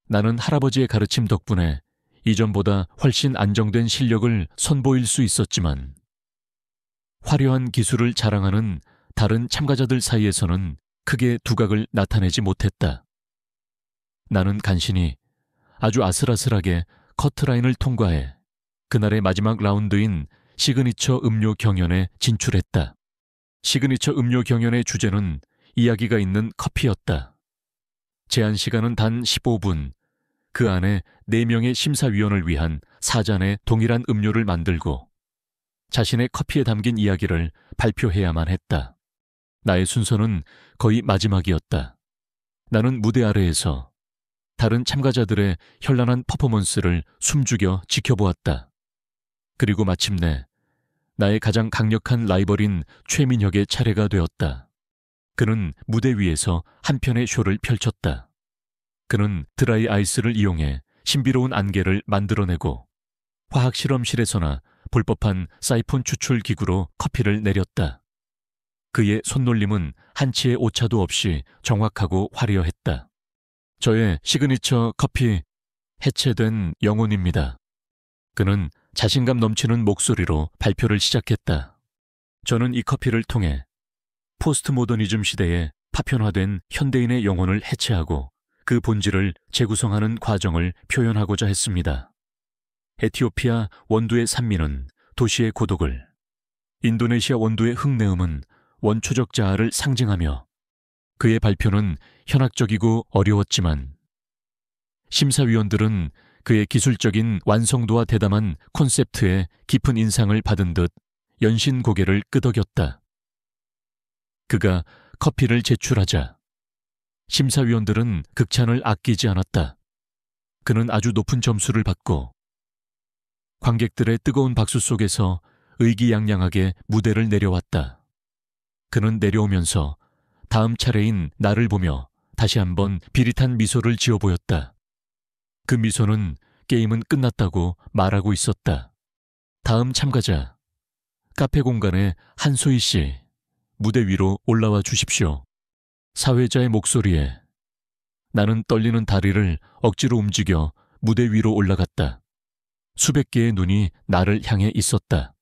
나는 할아버지의 가르침 덕분에 이전보다 훨씬 안정된 실력을 선보일 수 있었지만 화려한 기술을 자랑하는 다른 참가자들 사이에서는 크게 두각을 나타내지 못했다. 나는 간신히 아주 아슬아슬하게 커트라인을 통과해 그날의 마지막 라운드인 시그니처 음료 경연에 진출했다. 시그니처 음료 경연의 주제는 이야기가 있는 커피였다. 제한 시간은 단 15분. 그 안에 4명의 심사위원을 위한 4잔의 동일한 음료를 만들고 자신의 커피에 담긴 이야기를 발표해야만 했다. 나의 순서는 거의 마지막이었다. 나는 무대 아래에서 다른 참가자들의 현란한 퍼포먼스를 숨죽여 지켜보았다. 그리고 마침내 나의 가장 강력한 라이벌인 최민혁의 차례가 되었다. 그는 무대 위에서 한 편의 쇼를 펼쳤다. 그는 드라이 아이스를 이용해 신비로운 안개를 만들어내고 화학실험실에서나 볼 법한 사이폰 추출 기구로 커피를 내렸다. 그의 손놀림은 한치의 오차도 없이 정확하고 화려했다. 저의 시그니처 커피, 해체된 영혼입니다. 그는 자신감 넘치는 목소리로 발표를 시작했다. 저는 이 커피를 통해 포스트 모더니즘 시대에 파편화된 현대인의 영혼을 해체하고 그 본질을 재구성하는 과정을 표현하고자 했습니다. 에티오피아 원두의 산미는 도시의 고독을, 인도네시아 원두의 흙내음은 원초적 자아를 상징하며 그의 발표는 현학적이고 어려웠지만 심사위원들은 그의 기술적인 완성도와 대담한 콘셉트에 깊은 인상을 받은 듯 연신 고개를 끄덕였다. 그가 커피를 제출하자 심사위원들은 극찬을 아끼지 않았다. 그는 아주 높은 점수를 받고 관객들의 뜨거운 박수 속에서 의기양양하게 무대를 내려왔다. 그는 내려오면서 다음 차례인 나를 보며 다시 한번 비릿한 미소를 지어 보였다. 그 미소는 게임은 끝났다고 말하고 있었다. 다음 참가자, 카페 공간의 한소희 씨, 무대 위로 올라와 주십시오. 사회자의 목소리에 나는 떨리는 다리를 억지로 움직여 무대 위로 올라갔다. 수백 개의 눈이 나를 향해 있었다.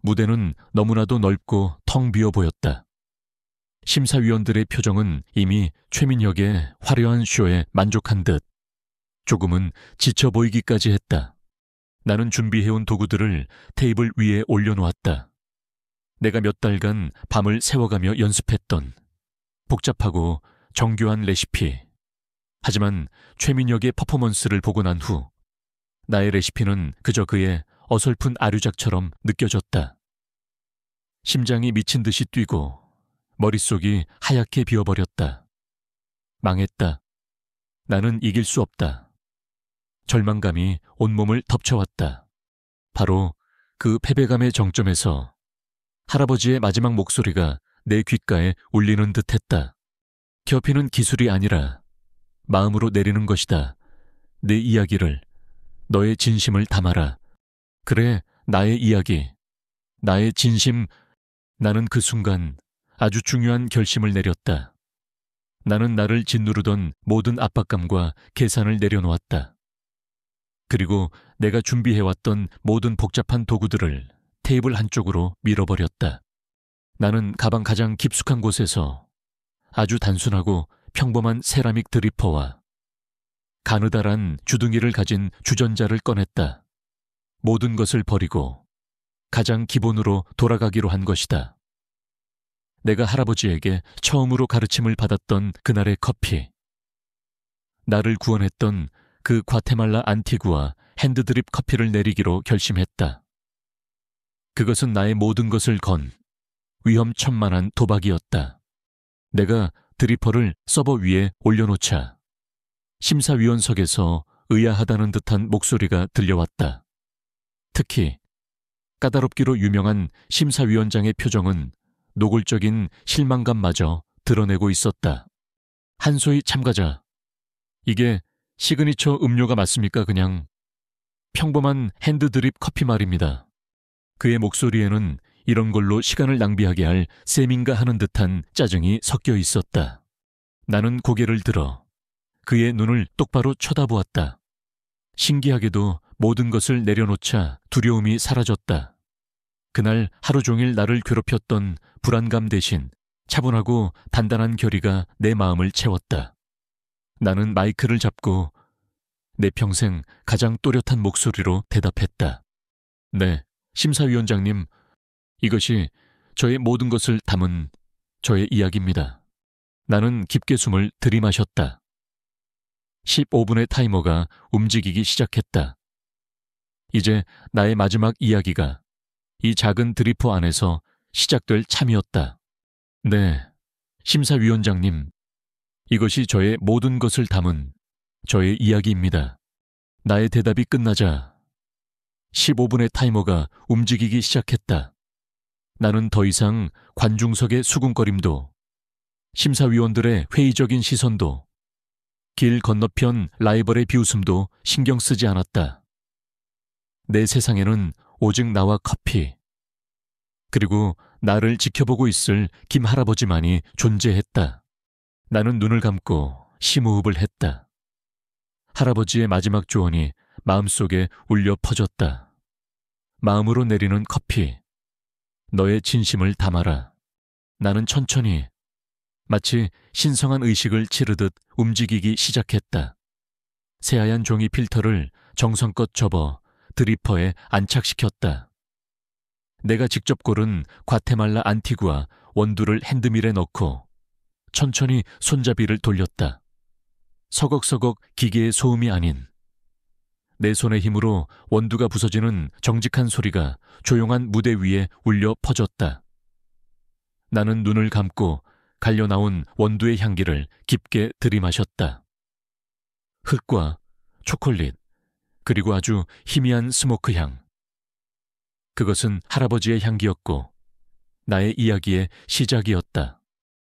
무대는 너무나도 넓고 텅 비어 보였다. 심사위원들의 표정은 이미 최민혁의 화려한 쇼에 만족한 듯 조금은 지쳐 보이기까지 했다. 나는 준비해온 도구들을 테이블 위에 올려놓았다. 내가 몇 달간 밤을 새워가며 연습했던 복잡하고 정교한 레시피. 하지만 최민혁의 퍼포먼스를 보고 난 후 나의 레시피는 그저 그의 어설픈 아류작처럼 느껴졌다. 심장이 미친 듯이 뛰고 머릿속이 하얗게 비어버렸다. 망했다. 나는 이길 수 없다. 절망감이 온몸을 덮쳐왔다. 바로 그 패배감의 정점에서 할아버지의 마지막 목소리가 내 귓가에 울리는 듯했다. 겹히는 기술이 아니라 마음으로 내리는 것이다. 내 이야기를, 너의 진심을 담아라. 그래, 나의 이야기, 나의 진심. 나는 그 순간 아주 중요한 결심을 내렸다. 나는 나를 짓누르던 모든 압박감과 계산을 내려놓았다. 그리고 내가 준비해왔던 모든 복잡한 도구들을 테이블 한쪽으로 밀어버렸다. 나는 가방 가장 깊숙한 곳에서 아주 단순하고 평범한 세라믹 드리퍼와 가느다란 주둥이를 가진 주전자를 꺼냈다. 모든 것을 버리고 가장 기본으로 돌아가기로 한 것이다. 내가 할아버지에게 처음으로 가르침을 받았던 그날의 커피. 나를 구원했던 그 과테말라 안티구아 핸드드립 커피를 내리기로 결심했다. 그것은 나의 모든 것을 건 위험천만한 도박이었다. 내가 드리퍼를 서버 위에 올려놓자 심사위원석에서 의아하다는 듯한 목소리가 들려왔다. 특히 까다롭기로 유명한 심사위원장의 표정은 노골적인 실망감마저 드러내고 있었다. 한소희 참가자, 이게 시그니처 음료가 맞습니까? 그냥 평범한 핸드드립 커피 말입니다. 그의 목소리에는 이런 걸로 시간을 낭비하게 할 셈인가 하는 듯한 짜증이 섞여 있었다. 나는 고개를 들어 그의 눈을 똑바로 쳐다보았다. 신기하게도 모든 것을 내려놓자 두려움이 사라졌다. 그날 하루 종일 나를 괴롭혔던 불안감 대신 차분하고 단단한 결의가 내 마음을 채웠다. 나는 마이크를 잡고 내 평생 가장 또렷한 목소리로 대답했다. 네, 심사위원장님, 이것이 저의 모든 것을 담은 저의 이야기입니다. 나는 깊게 숨을 들이마셨다. 15분의 타이머가 움직이기 시작했다. 이제 나의 마지막 이야기가 이 작은 드리퍼 안에서 시작될 참이었다. 네, 심사위원장님, 이것이 저의 모든 것을 담은 저의 이야기입니다. 나의 대답이 끝나자 15분의 타이머가 움직이기 시작했다. 나는 더 이상 관중석의 수군거림도, 심사위원들의 회의적인 시선도, 길 건너편 라이벌의 비웃음도 신경 쓰지 않았다. 내 세상에는 오직 나와 커피, 그리고 나를 지켜보고 있을 김 할아버지만이 존재했다. 나는 눈을 감고 심호흡을 했다. 할아버지의 마지막 조언이 마음속에 울려 퍼졌다. 마음으로 내리는 커피, 너의 진심을 담아라. 나는 천천히, 마치 신성한 의식을 치르듯 움직이기 시작했다. 새하얀 종이 필터를 정성껏 접어 드리퍼에 안착시켰다. 내가 직접 고른 과테말라 안티구아 원두를 핸드밀에 넣고 천천히 손잡이를 돌렸다. 서걱서걱 기계의 소음이 아닌 내 손의 힘으로 원두가 부서지는 정직한 소리가 조용한 무대 위에 울려 퍼졌다. 나는 눈을 감고 갈려나온 원두의 향기를 깊게 들이마셨다. 흙과 초콜릿, 그리고 아주 희미한 스모크 향. 그것은 할아버지의 향기였고 나의 이야기의 시작이었다.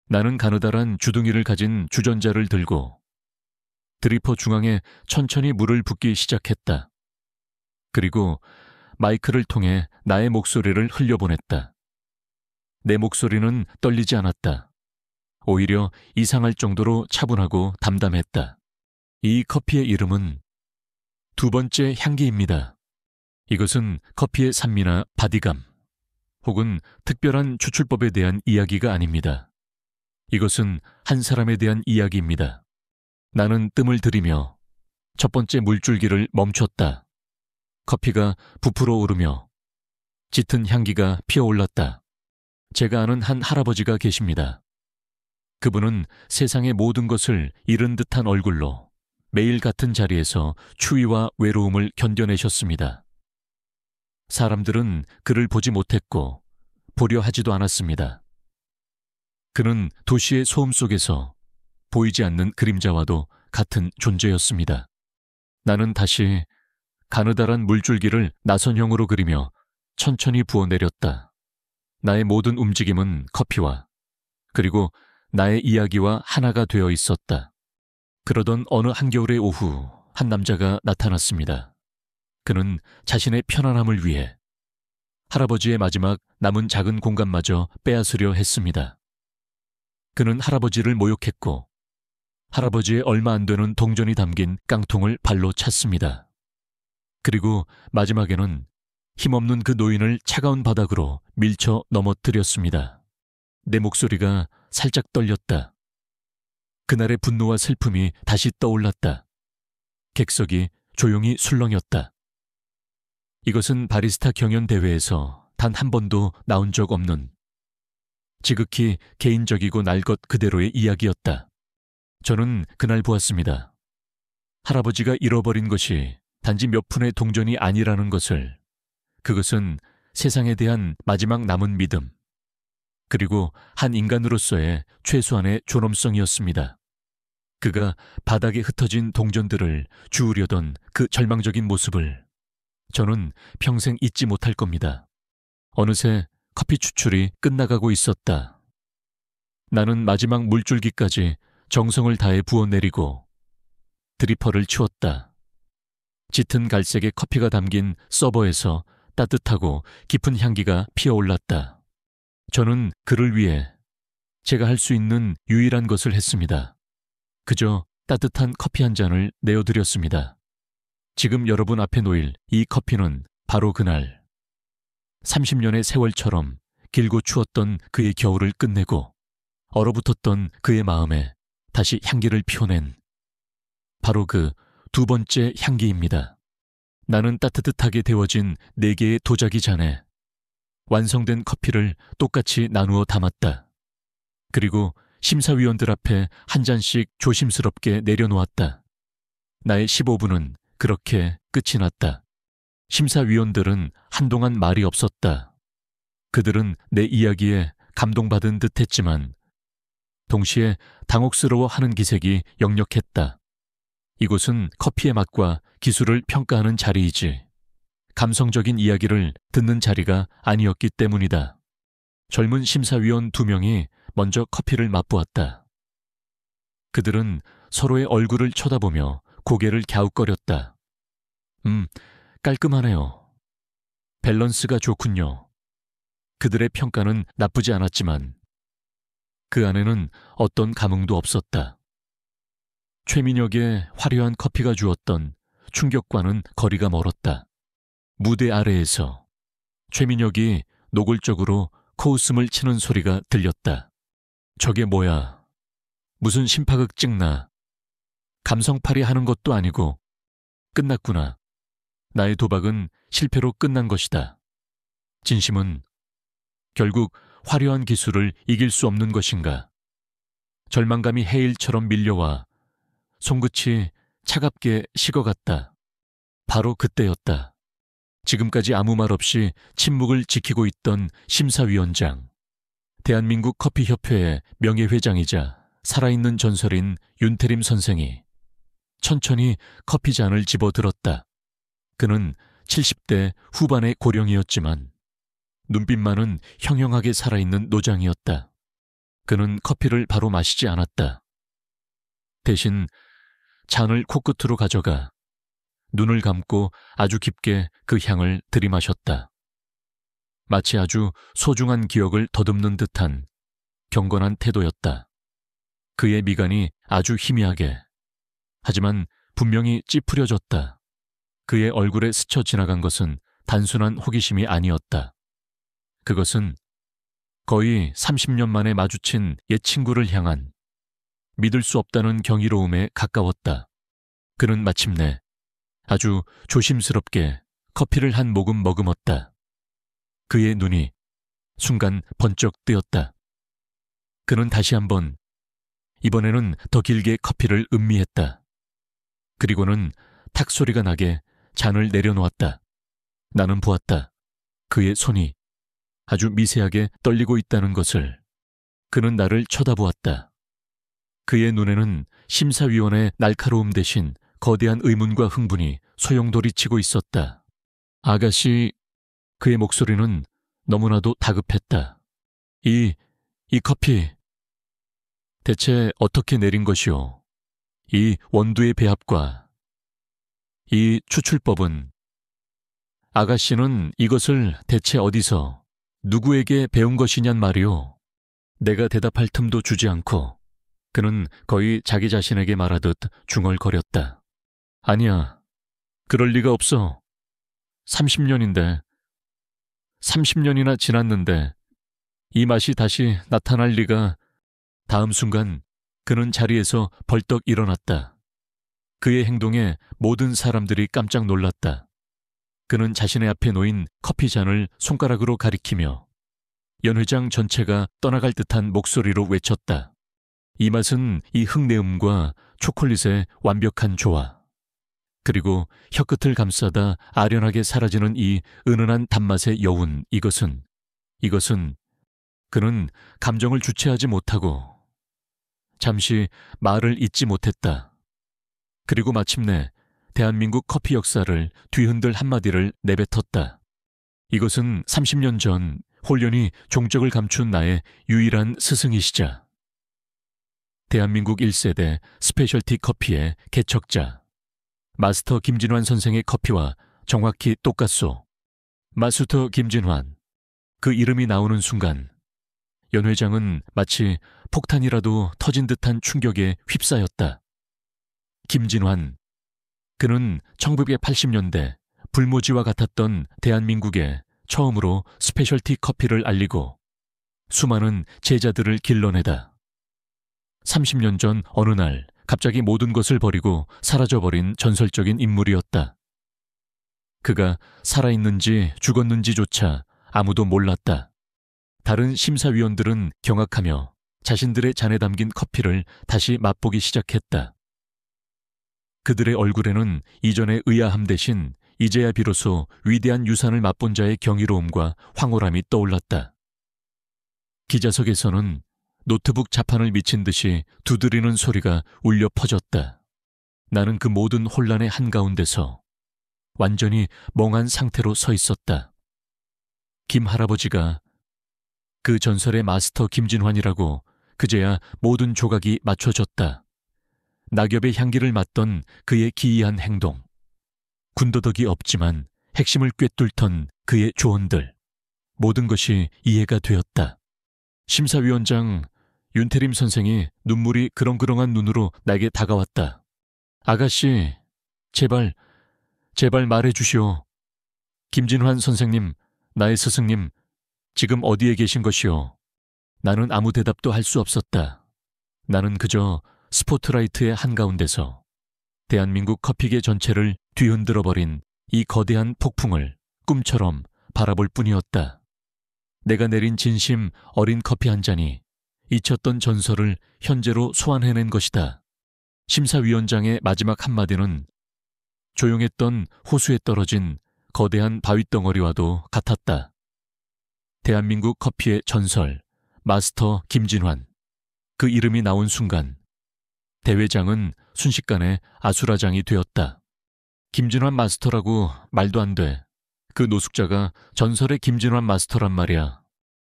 나는 가느다란 주둥이를 가진 주전자를 들고 드리퍼 중앙에 천천히 물을 붓기 시작했다. 그리고 마이크를 통해 나의 목소리를 흘려보냈다. 내 목소리는 떨리지 않았다. 오히려 이상할 정도로 차분하고 담담했다. 이 커피의 이름은 두 번째 향기입니다. 이것은 커피의 산미나 바디감, 혹은 특별한 추출법에 대한 이야기가 아닙니다. 이것은 한 사람에 대한 이야기입니다. 나는 뜸을 들이며 첫 번째 물줄기를 멈췄다. 커피가 부풀어 오르며 짙은 향기가 피어올랐다. 제가 아는 한 할아버지가 계십니다. 그분은 세상의 모든 것을 잃은 듯한 얼굴로 매일 같은 자리에서 추위와 외로움을 견뎌내셨습니다. 사람들은 그를 보지 못했고 보려 하지도 않았습니다. 그는 도시의 소음 속에서 보이지 않는 그림자와도 같은 존재였습니다. 나는 다시 가느다란 물줄기를 나선형으로 그리며 천천히 부어내렸다. 나의 모든 움직임은 커피와 그리고 나의 이야기와 하나가 되어 있었다. 그러던 어느 한겨울의 오후 한 남자가 나타났습니다. 그는 자신의 편안함을 위해 할아버지의 마지막 남은 작은 공간마저 빼앗으려 했습니다. 그는 할아버지를 모욕했고 할아버지의 얼마 안 되는 동전이 담긴 깡통을 발로 찼습니다. 그리고 마지막에는 힘없는 그 노인을 차가운 바닥으로 밀쳐 넘어뜨렸습니다. 내 목소리가 살짝 떨렸다. 그날의 분노와 슬픔이 다시 떠올랐다. 객석이 조용히 술렁였다. 이것은 바리스타 경연 대회에서 단 한 번도 나온 적 없는 지극히 개인적이고 날 것 그대로의 이야기였다. 저는 그날 보았습니다. 할아버지가 잃어버린 것이 단지 몇 푼의 동전이 아니라는 것을, 그것은 세상에 대한 마지막 남은 믿음, 그리고 한 인간으로서의 최소한의 존엄성이었습니다. 그가 바닥에 흩어진 동전들을 주우려던 그 절망적인 모습을 저는 평생 잊지 못할 겁니다. 어느새 커피 추출이 끝나가고 있었다. 나는 마지막 물줄기까지 정성을 다해 부어내리고 드리퍼를 치웠다. 짙은 갈색의 커피가 담긴 서버에서 따뜻하고 깊은 향기가 피어올랐다. 저는 그를 위해 제가 할 수 있는 유일한 것을 했습니다. 그저 따뜻한 커피 한 잔을 내어드렸습니다. 지금 여러분 앞에 놓일 이 커피는 바로 그날 30년의 세월처럼 길고 추웠던 그의 겨울을 끝내고 얼어붙었던 그의 마음에 다시 향기를 피워낸 바로 그 두 번째 향기입니다. 나는 따뜻하게 데워진 4개의 도자기 잔에 완성된 커피를 똑같이 나누어 담았다. 그리고 심사위원들 앞에 한 잔씩 조심스럽게 내려놓았다. 나의 15분은 그렇게 끝이 났다. 심사위원들은 한동안 말이 없었다. 그들은 내 이야기에 감동받은 듯 했지만 동시에 당혹스러워하는 기색이 역력했다. 이곳은 커피의 맛과 기술을 평가하는 자리이지 감성적인 이야기를 듣는 자리가 아니었기 때문이다. 젊은 심사위원 2명이 먼저 커피를 맛보았다. 그들은 서로의 얼굴을 쳐다보며 고개를 갸웃거렸다. 깔끔하네요. 밸런스가 좋군요. 그들의 평가는 나쁘지 않았지만 그 안에는 어떤 감흥도 없었다. 최민혁의 화려한 커피가 주었던 충격과는 거리가 멀었다. 무대 아래에서 최민혁이 노골적으로 코웃음을 치는 소리가 들렸다. 저게 뭐야? 무슨 심파극 찍나? 감성팔이 하는 것도 아니고 끝났구나. 나의 도박은 실패로 끝난 것이다. 진심은 결국 화려한 기술을 이길 수 없는 것인가? 절망감이 해일처럼 밀려와 손끝이 차갑게 식어갔다. 바로 그때였다. 지금까지 아무 말 없이 침묵을 지키고 있던 심사위원장. 대한민국 커피협회의 명예회장이자 살아있는 전설인 윤태림 선생이 천천히 커피잔을 집어들었다. 그는 70대 후반의 고령이었지만 눈빛만은 형형하게 살아있는 노장이었다. 그는 커피를 바로 마시지 않았다. 대신 잔을 코끝으로 가져가 눈을 감고 아주 깊게 그 향을 들이마셨다. 마치 아주 소중한 기억을 더듬는 듯한 경건한 태도였다. 그의 미간이 아주 희미하게, 하지만 분명히 찌푸려졌다. 그의 얼굴에 스쳐 지나간 것은 단순한 호기심이 아니었다. 그것은 거의 30년 만에 마주친 옛 친구를 향한 믿을 수 없다는 경이로움에 가까웠다. 그는 마침내 아주 조심스럽게 커피를 한 모금 머금었다. 그의 눈이 순간 번쩍 뜨였다. 그는 다시 한번, 이번에는 더 길게 커피를 음미했다. 그리고는 탁 소리가 나게 잔을 내려놓았다. 나는 보았다. 그의 손이 아주 미세하게 떨리고 있다는 것을. 그는 나를 쳐다보았다. 그의 눈에는 심사위원의 날카로움 대신 거대한 의문과 흥분이 소용돌이치고 있었다. 아가씨, 그의 목소리는 너무나도 다급했다. 이 커피, 대체 어떻게 내린 것이오? 이 원두의 배합과 이 추출법은, 아가씨는 이것을 대체 어디서, 누구에게 배운 것이냔 말이오. 내가 대답할 틈도 주지 않고 그는 거의 자기 자신에게 말하듯 중얼거렸다. 아니야, 그럴 리가 없어. 30년인데, 30년이나 지났는데 이 맛이 다시 나타날 리가. 다음 순간 그는 자리에서 벌떡 일어났다. 그의 행동에 모든 사람들이 깜짝 놀랐다. 그는 자신의 앞에 놓인 커피잔을 손가락으로 가리키며 연 회장 전체가 떠나갈 듯한 목소리로 외쳤다. 이 맛은 이 흙내음과 초콜릿의 완벽한 조화. 그리고 혀끝을 감싸다 아련하게 사라지는 이 은은한 단맛의 여운. 이것은 그는 감정을 주체하지 못하고 잠시 말을 잇지 못했다. 그리고 마침내 대한민국 커피 역사를 뒤흔들 한마디를 내뱉었다. 이것은 30년 전 홀연히 종적을 감춘 나의 유일한 스승이시자. 대한민국 1세대 스페셜티 커피의 개척자. 마스터 김진환 선생의 커피와 정확히 똑같소. 마스터 김진환. 그 이름이 나오는 순간 연 회장은 마치 폭탄이라도 터진 듯한 충격에 휩싸였다. 김진환. 그는 1980년대 불모지와 같았던 대한민국에 처음으로 스페셜티 커피를 알리고 수많은 제자들을 길러내다 30년 전 어느 날 갑자기 모든 것을 버리고 사라져버린 전설적인 인물이었다. 그가 살아있는지 죽었는지조차 아무도 몰랐다. 다른 심사위원들은 경악하며 자신들의 잔에 담긴 커피를 다시 맛보기 시작했다. 그들의 얼굴에는 이전의 의아함 대신 이제야 비로소 위대한 유산을 맛본 자의 경이로움과 황홀함이 떠올랐다. 기자석에서는 노트북 자판을 미친 듯이 두드리는 소리가 울려 퍼졌다. 나는 그 모든 혼란의 한가운데서 완전히 멍한 상태로 서 있었다. 김 할아버지가 그 전설의 마스터 김진환이라고 그제야 모든 조각이 맞춰졌다. 낙엽의 향기를 맡던 그의 기이한 행동. 군더더기 없지만 핵심을 꿰뚫던 그의 조언들. 모든 것이 이해가 되었다. 심사위원장 윤태림 선생이 눈물이 그렁그렁한 눈으로 나에게 다가왔다. 아가씨, 제발 말해주시오. 김진환 선생님, 나의 스승님, 지금 어디에 계신 것이오? 나는 아무 대답도 할 수 없었다. 나는 그저 스포트라이트의 한가운데서 대한민국 커피계 전체를 뒤흔들어버린 이 거대한 폭풍을 꿈처럼 바라볼 뿐이었다. 내가 내린 진심 어린 커피 한 잔이 잊혔던 전설을 현재로 소환해낸 것이다. 심사위원장의 마지막 한마디는 조용했던 호수에 떨어진 거대한 바윗덩어리와도 같았다. 대한민국 커피의 전설, 마스터 김진환. 그 이름이 나온 순간 대회장은 순식간에 아수라장이 되었다. 김진환 마스터라고 말도 안 돼. 그 노숙자가 전설의 김진환 마스터란 말이야.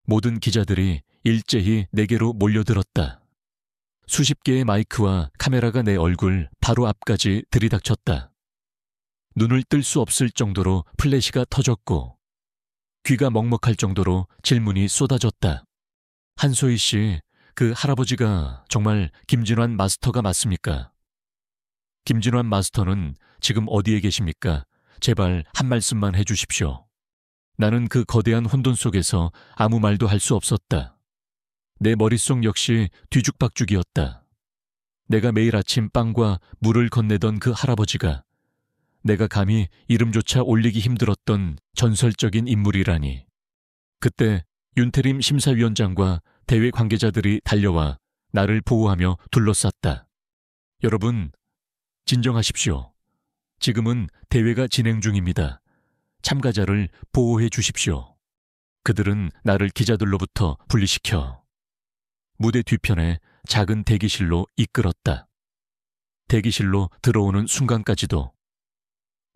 모든 기자들이 일제히 내게로 몰려들었다. 수십 개의 마이크와 카메라가 내 얼굴 바로 앞까지 들이닥쳤다. 눈을 뜰 수 없을 정도로 플래시가 터졌고 귀가 먹먹할 정도로 질문이 쏟아졌다. 한소희 씨, 그 할아버지가 정말 김진환 마스터가 맞습니까? 김진환 마스터는 지금 어디에 계십니까? 제발 한 말씀만 해주십시오. 나는 그 거대한 혼돈 속에서 아무 말도 할 수 없었다. 내 머릿속 역시 뒤죽박죽이었다. 내가 매일 아침 빵과 물을 건네던 그 할아버지가 내가 감히 이름조차 올리기 힘들었던 전설적인 인물이라니. 그때 윤태림 심사위원장과 대회 관계자들이 달려와 나를 보호하며 둘러쌌다. 여러분, 진정하십시오. 지금은 대회가 진행 중입니다. 참가자를 보호해 주십시오. 그들은 나를 기자들로부터 분리시켜 무대 뒤편에 작은 대기실로 이끌었다. 대기실로 들어오는 순간까지도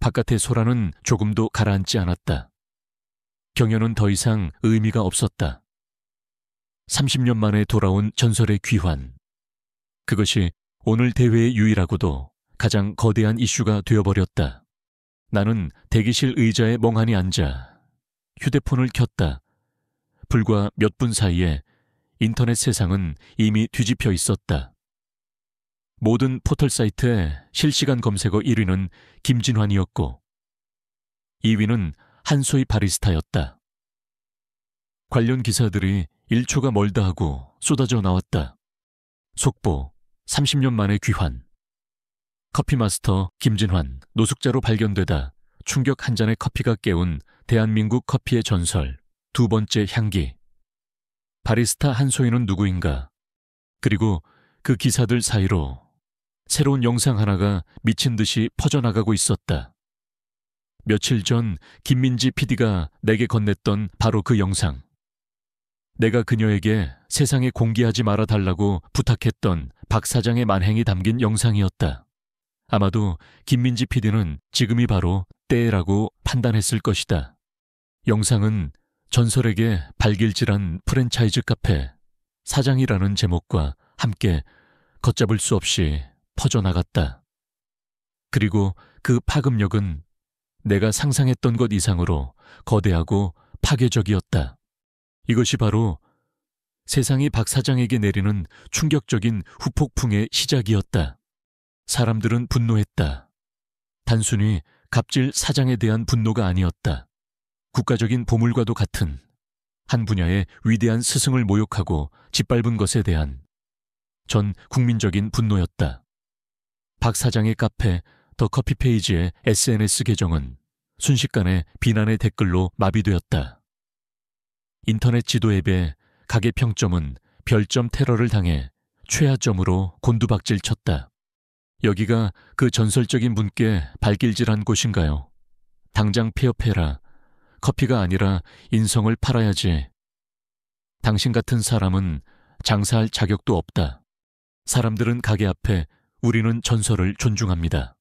바깥의 소라는 조금도 가라앉지 않았다. 경연은 더 이상 의미가 없었다. 30년 만에 돌아온 전설의 귀환. 그것이 오늘 대회의 유일하고도 가장 거대한 이슈가 되어버렸다. 나는 대기실 의자에 멍하니 앉아 휴대폰을 켰다. 불과 몇 분 사이에 인터넷 세상은 이미 뒤집혀 있었다. 모든 포털 사이트의 실시간 검색어 1위는 김진환이었고 2위는 한소희 바리스타였다. 관련 기사들이 1초가 멀다 하고 쏟아져 나왔다. 속보, 30년 만에 귀환. 커피마스터 김진환, 노숙자로 발견되다 충격 한 잔의 커피가 깨운 대한민국 커피의 전설, 두 번째 향기. 바리스타 한소희는 누구인가? 그리고 그 기사들 사이로 새로운 영상 하나가 미친 듯이 퍼져나가고 있었다. 며칠 전 김민지 PD가 내게 건넸던 바로 그 영상. 내가 그녀에게 세상에 공개하지 말아달라고 부탁했던 박 사장의 만행이 담긴 영상이었다. 아마도 김민지 PD는 지금이 바로 때라고 판단했을 것이다. 영상은 전설에게 발길질한 프랜차이즈 카페 사장이라는 제목과 함께 걷잡을 수 없이 퍼져나갔다. 그리고 그 파급력은 내가 상상했던 것 이상으로 거대하고 파괴적이었다. 이것이 바로 세상이 박 사장에게 내리는 충격적인 후폭풍의 시작이었다. 사람들은 분노했다. 단순히 갑질 사장에 대한 분노가 아니었다. 국가적인 보물과도 같은 한 분야의 위대한 스승을 모욕하고 짓밟은 것에 대한 전 국민적인 분노였다. 박 사장의 카페 더 커피 페이지의 SNS 계정은 순식간에 비난의 댓글로 마비되었다. 인터넷 지도 앱의 가게 평점은 별점 테러를 당해 최하점으로 곤두박질 쳤다. 여기가 그 전설적인 분께 발길질한 곳인가요? 당장 폐업해라. 커피가 아니라 인성을 팔아야지. 당신 같은 사람은 장사할 자격도 없다. 사람들은 가게 앞에 우리는 전설을 존중합니다.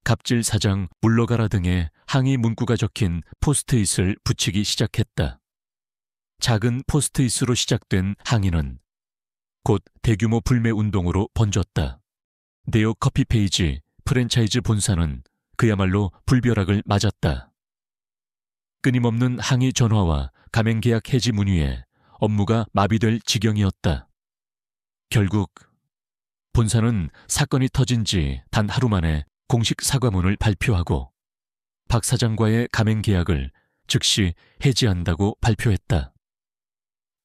갑질 사장 물러가라 등의 항의 문구가 적힌 포스트잇을 붙이기 시작했다. 작은 포스트잇으로 시작된 항의는 곧 대규모 불매 운동으로 번졌다. 네오 커피 페이지 프랜차이즈 본사는 그야말로 불벼락을 맞았다. 끊임없는 항의 전화와 가맹계약 해지 문의에 업무가 마비될 지경이었다. 결국 본사는 사건이 터진 지 단 하루 만에 공식 사과문을 발표하고 박 사장과의 가맹계약을 즉시 해지한다고 발표했다.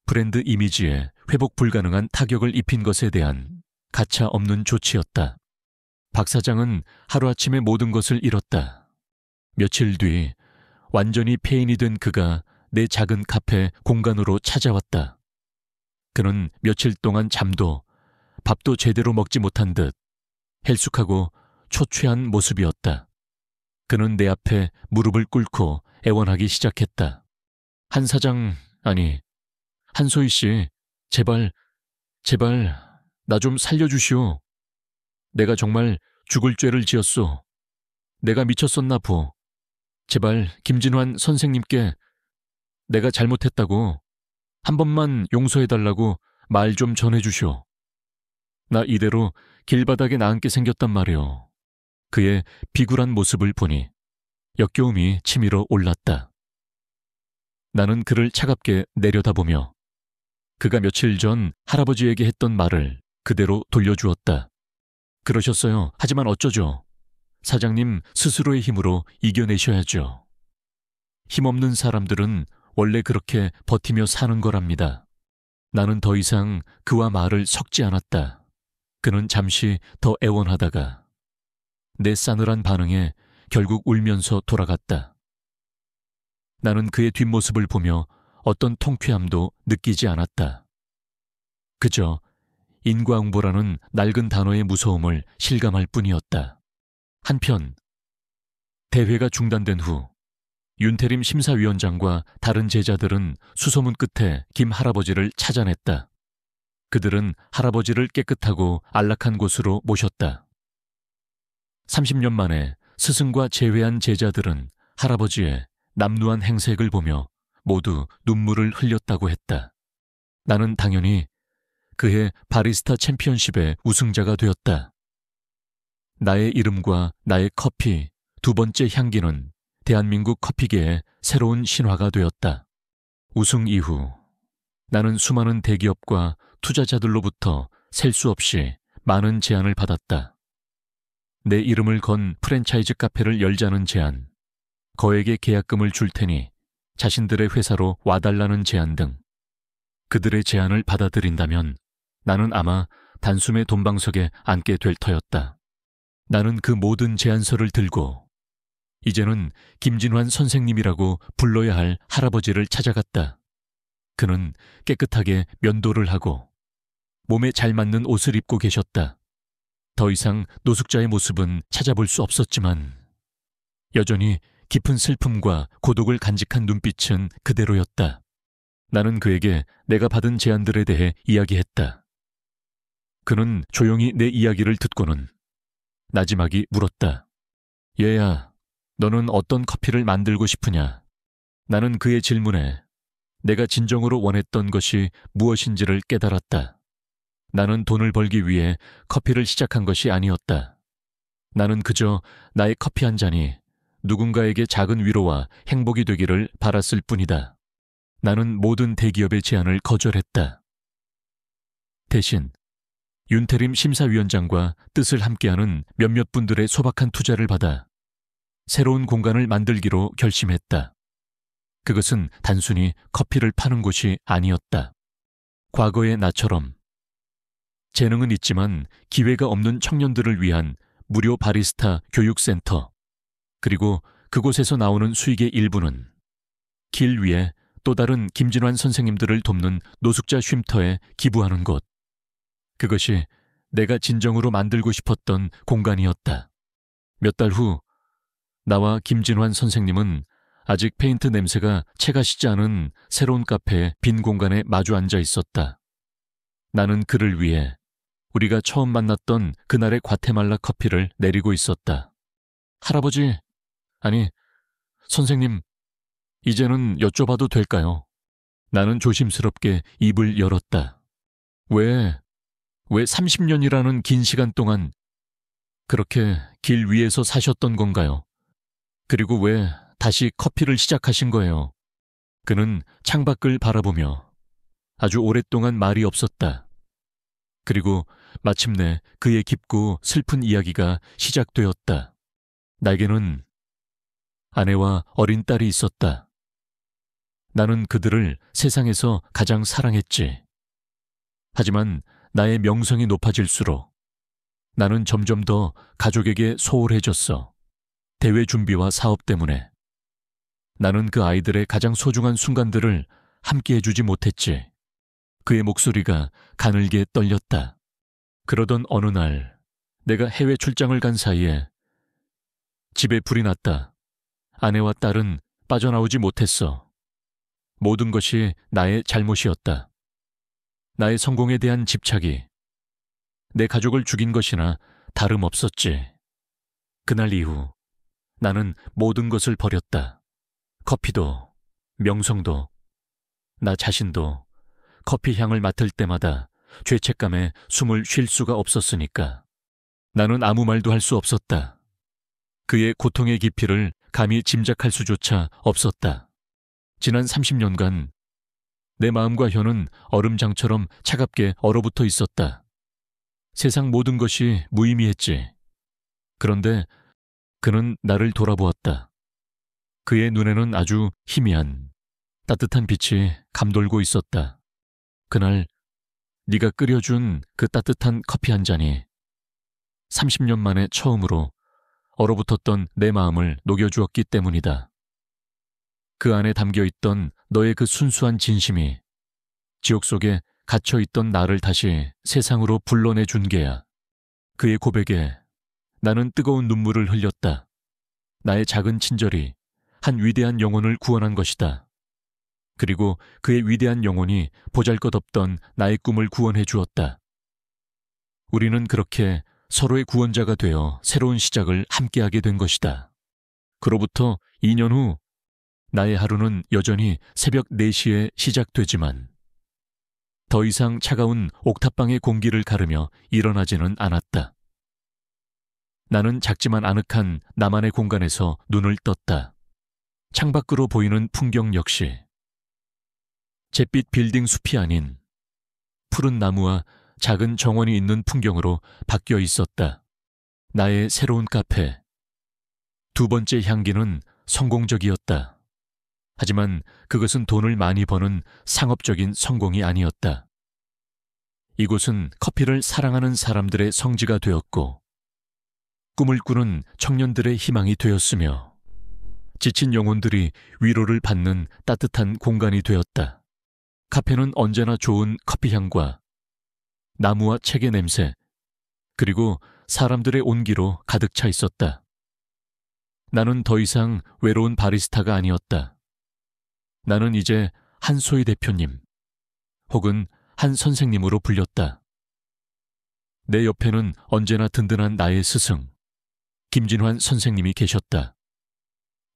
브랜드 이미지에 회복 불가능한 타격을 입힌 것에 대한 가차 없는 조치였다. 박 사장은 하루아침에 모든 것을 잃었다. 며칠 뒤 완전히 폐인이 된 그가 내 작은 카페 공간으로 찾아왔다. 그는 며칠 동안 잠도 밥도 제대로 먹지 못한 듯 헬쑥하고 초췌한 모습이었다. 그는 내 앞에 무릎을 꿇고 애원하기 시작했다. 한 사장, 아니, 한소희 씨, 제발 나 좀 살려주시오. 내가 정말 죽을 죄를 지었소. 내가 미쳤었나 보. 제발 김진환 선생님께 내가 잘못했다고 한 번만 용서해달라고 말 좀 전해주시오. 나 이대로 길바닥에 나앉게 생겼단 말이오. 그의 비굴한 모습을 보니 역겨움이 치밀어 올랐다. 나는 그를 차갑게 내려다보며 그가 며칠 전 할아버지에게 했던 말을 그대로 돌려주었다. 그러셨어요. 하지만 어쩌죠. 사장님 스스로의 힘으로 이겨내셔야죠. 힘없는 사람들은 원래 그렇게 버티며 사는 거랍니다. 나는 더 이상 그와 말을 섞지 않았다. 그는 잠시 더 애원하다가 내 싸늘한 반응에 결국 울면서 돌아갔다. 나는 그의 뒷모습을 보며 어떤 통쾌함도 느끼지 않았다. 그저 인과응보라는 낡은 단어의 무서움을 실감할 뿐이었다. 한편 대회가 중단된 후 윤태림 심사위원장과 다른 제자들은 수소문 끝에 김 할아버지를 찾아냈다. 그들은 할아버지를 깨끗하고 안락한 곳으로 모셨다. 30년 만에 스승과 재회한 제자들은 할아버지의 남루한 행색을 보며 모두 눈물을 흘렸다고 했다. 나는 당연히 그해 바리스타 챔피언십의 우승자가 되었다. 나의 이름과 나의 커피 두 번째 향기는 대한민국 커피계의 새로운 신화가 되었다. 우승 이후 나는 수많은 대기업과 투자자들로부터 셀 수 없이 많은 제안을 받았다. 내 이름을 건 프랜차이즈 카페를 열자는 제안, 거액의 계약금을 줄 테니 자신들의 회사로 와달라는 제안 등 그들의 제안을 받아들인다면 나는 아마 단숨에 돈방석에 앉게 될 터였다. 나는 그 모든 제안서를 들고 이제는 김진환 선생님이라고 불러야 할 할아버지를 찾아갔다. 그는 깨끗하게 면도를 하고 몸에 잘 맞는 옷을 입고 계셨다. 더 이상 노숙자의 모습은 찾아볼 수 없었지만 여전히 깊은 슬픔과 고독을 간직한 눈빛은 그대로였다. 나는 그에게 내가 받은 제안들에 대해 이야기했다. 그는 조용히 내 이야기를 듣고는 나지막이 물었다. 얘야, 너는 어떤 커피를 만들고 싶으냐? 나는 그의 질문에 내가 진정으로 원했던 것이 무엇인지를 깨달았다. 나는 돈을 벌기 위해 커피를 시작한 것이 아니었다. 나는 그저 나의 커피 한 잔이 누군가에게 작은 위로와 행복이 되기를 바랐을 뿐이다. 나는 모든 대기업의 제안을 거절했다. 대신 윤태림 심사위원장과 뜻을 함께하는 몇몇 분들의 소박한 투자를 받아 새로운 공간을 만들기로 결심했다. 그것은 단순히 커피를 파는 곳이 아니었다. 과거의 나처럼 재능은 있지만 기회가 없는 청년들을 위한 무료 바리스타 교육센터, 그리고 그곳에서 나오는 수익의 일부는 길 위에 또 다른 김진환 선생님들을 돕는 노숙자 쉼터에 기부하는 곳. 그것이 내가 진정으로 만들고 싶었던 공간이었다. 몇 달 후 나와 김진환 선생님은 아직 페인트 냄새가 채가시지 않은 새로운 카페의 빈 공간에 마주 앉아 있었다. 나는 그를 위해 우리가 처음 만났던 그날의 과테말라 커피를 내리고 있었다. 할아버지, 아니, 선생님, 이제는 여쭤봐도 될까요? 나는 조심스럽게 입을 열었다. 왜 30년이라는 긴 시간 동안 그렇게 길 위에서 사셨던 건가요? 그리고 왜 다시 커피를 시작하신 거예요? 그는 창밖을 바라보며 아주 오랫동안 말이 없었다. 그리고 마침내 그의 깊고 슬픈 이야기가 시작되었다. 나에게는 아내와 어린 딸이 있었다. 나는 그들을 세상에서 가장 사랑했지. 하지만 나의 명성이 높아질수록 나는 점점 더 가족에게 소홀해졌어. 대회 준비와 사업 때문에. 나는 그 아이들의 가장 소중한 순간들을 함께 해주지 못했지. 그의 목소리가 가늘게 떨렸다. 그러던 어느 날 내가 해외 출장을 간 사이에 집에 불이 났다. 아내와 딸은 빠져나오지 못했어. 모든 것이 나의 잘못이었다. 나의 성공에 대한 집착이 내 가족을 죽인 것이나 다름없었지. 그날 이후 나는 모든 것을 버렸다. 커피도, 명성도, 나 자신도 커피 향을 맡을 때마다 죄책감에 숨을 쉴 수가 없었으니까. 나는 아무 말도 할 수 없었다. 그의 고통의 깊이를 감히 짐작할 수조차 없었다. 지난 30년간 내 마음과 혀는 얼음장처럼 차갑게 얼어붙어 있었다. 세상 모든 것이 무의미했지. 그런데 그는 나를 돌아보았다. 그의 눈에는 아주 희미한 따뜻한 빛이 감돌고 있었다. 그날 네가 끓여준 그 따뜻한 커피 한 잔이 30년 만에 처음으로 얼어붙었던 내 마음을 녹여주었기 때문이다. 그 안에 담겨있던 너의 그 순수한 진심이 지옥 속에 갇혀있던 나를 다시 세상으로 불러내준 게야. 그의 고백에 나는 뜨거운 눈물을 흘렸다. 나의 작은 친절이 한 위대한 영혼을 구원한 것이다. 그리고 그의 위대한 영혼이 보잘것없던 나의 꿈을 구원해 주었다. 우리는 그렇게 서로의 구원자가 되어 새로운 시작을 함께하게 된 것이다. 그로부터 2년 후 나의 하루는 여전히 새벽 4시에 시작되지만 더 이상 차가운 옥탑방의 공기를 가르며 일어나지는 않았다. 나는 작지만 아늑한 나만의 공간에서 눈을 떴다. 창밖으로 보이는 풍경 역시 잿빛 빌딩 숲이 아닌 푸른 나무와 작은 정원이 있는 풍경으로 바뀌어 있었다. 나의 새로운 카페. 두 번째 향기는 성공적이었다. 하지만 그것은 돈을 많이 버는 상업적인 성공이 아니었다. 이곳은 커피를 사랑하는 사람들의 성지가 되었고 꿈을 꾸는 청년들의 희망이 되었으며 지친 영혼들이 위로를 받는 따뜻한 공간이 되었다. 카페는 언제나 좋은 커피향과 나무와 책의 냄새, 그리고 사람들의 온기로 가득 차 있었다. 나는 더 이상 외로운 바리스타가 아니었다. 나는 이제 한소희 대표님, 혹은 한 선생님으로 불렸다. 내 옆에는 언제나 든든한 나의 스승, 김진환 선생님이 계셨다.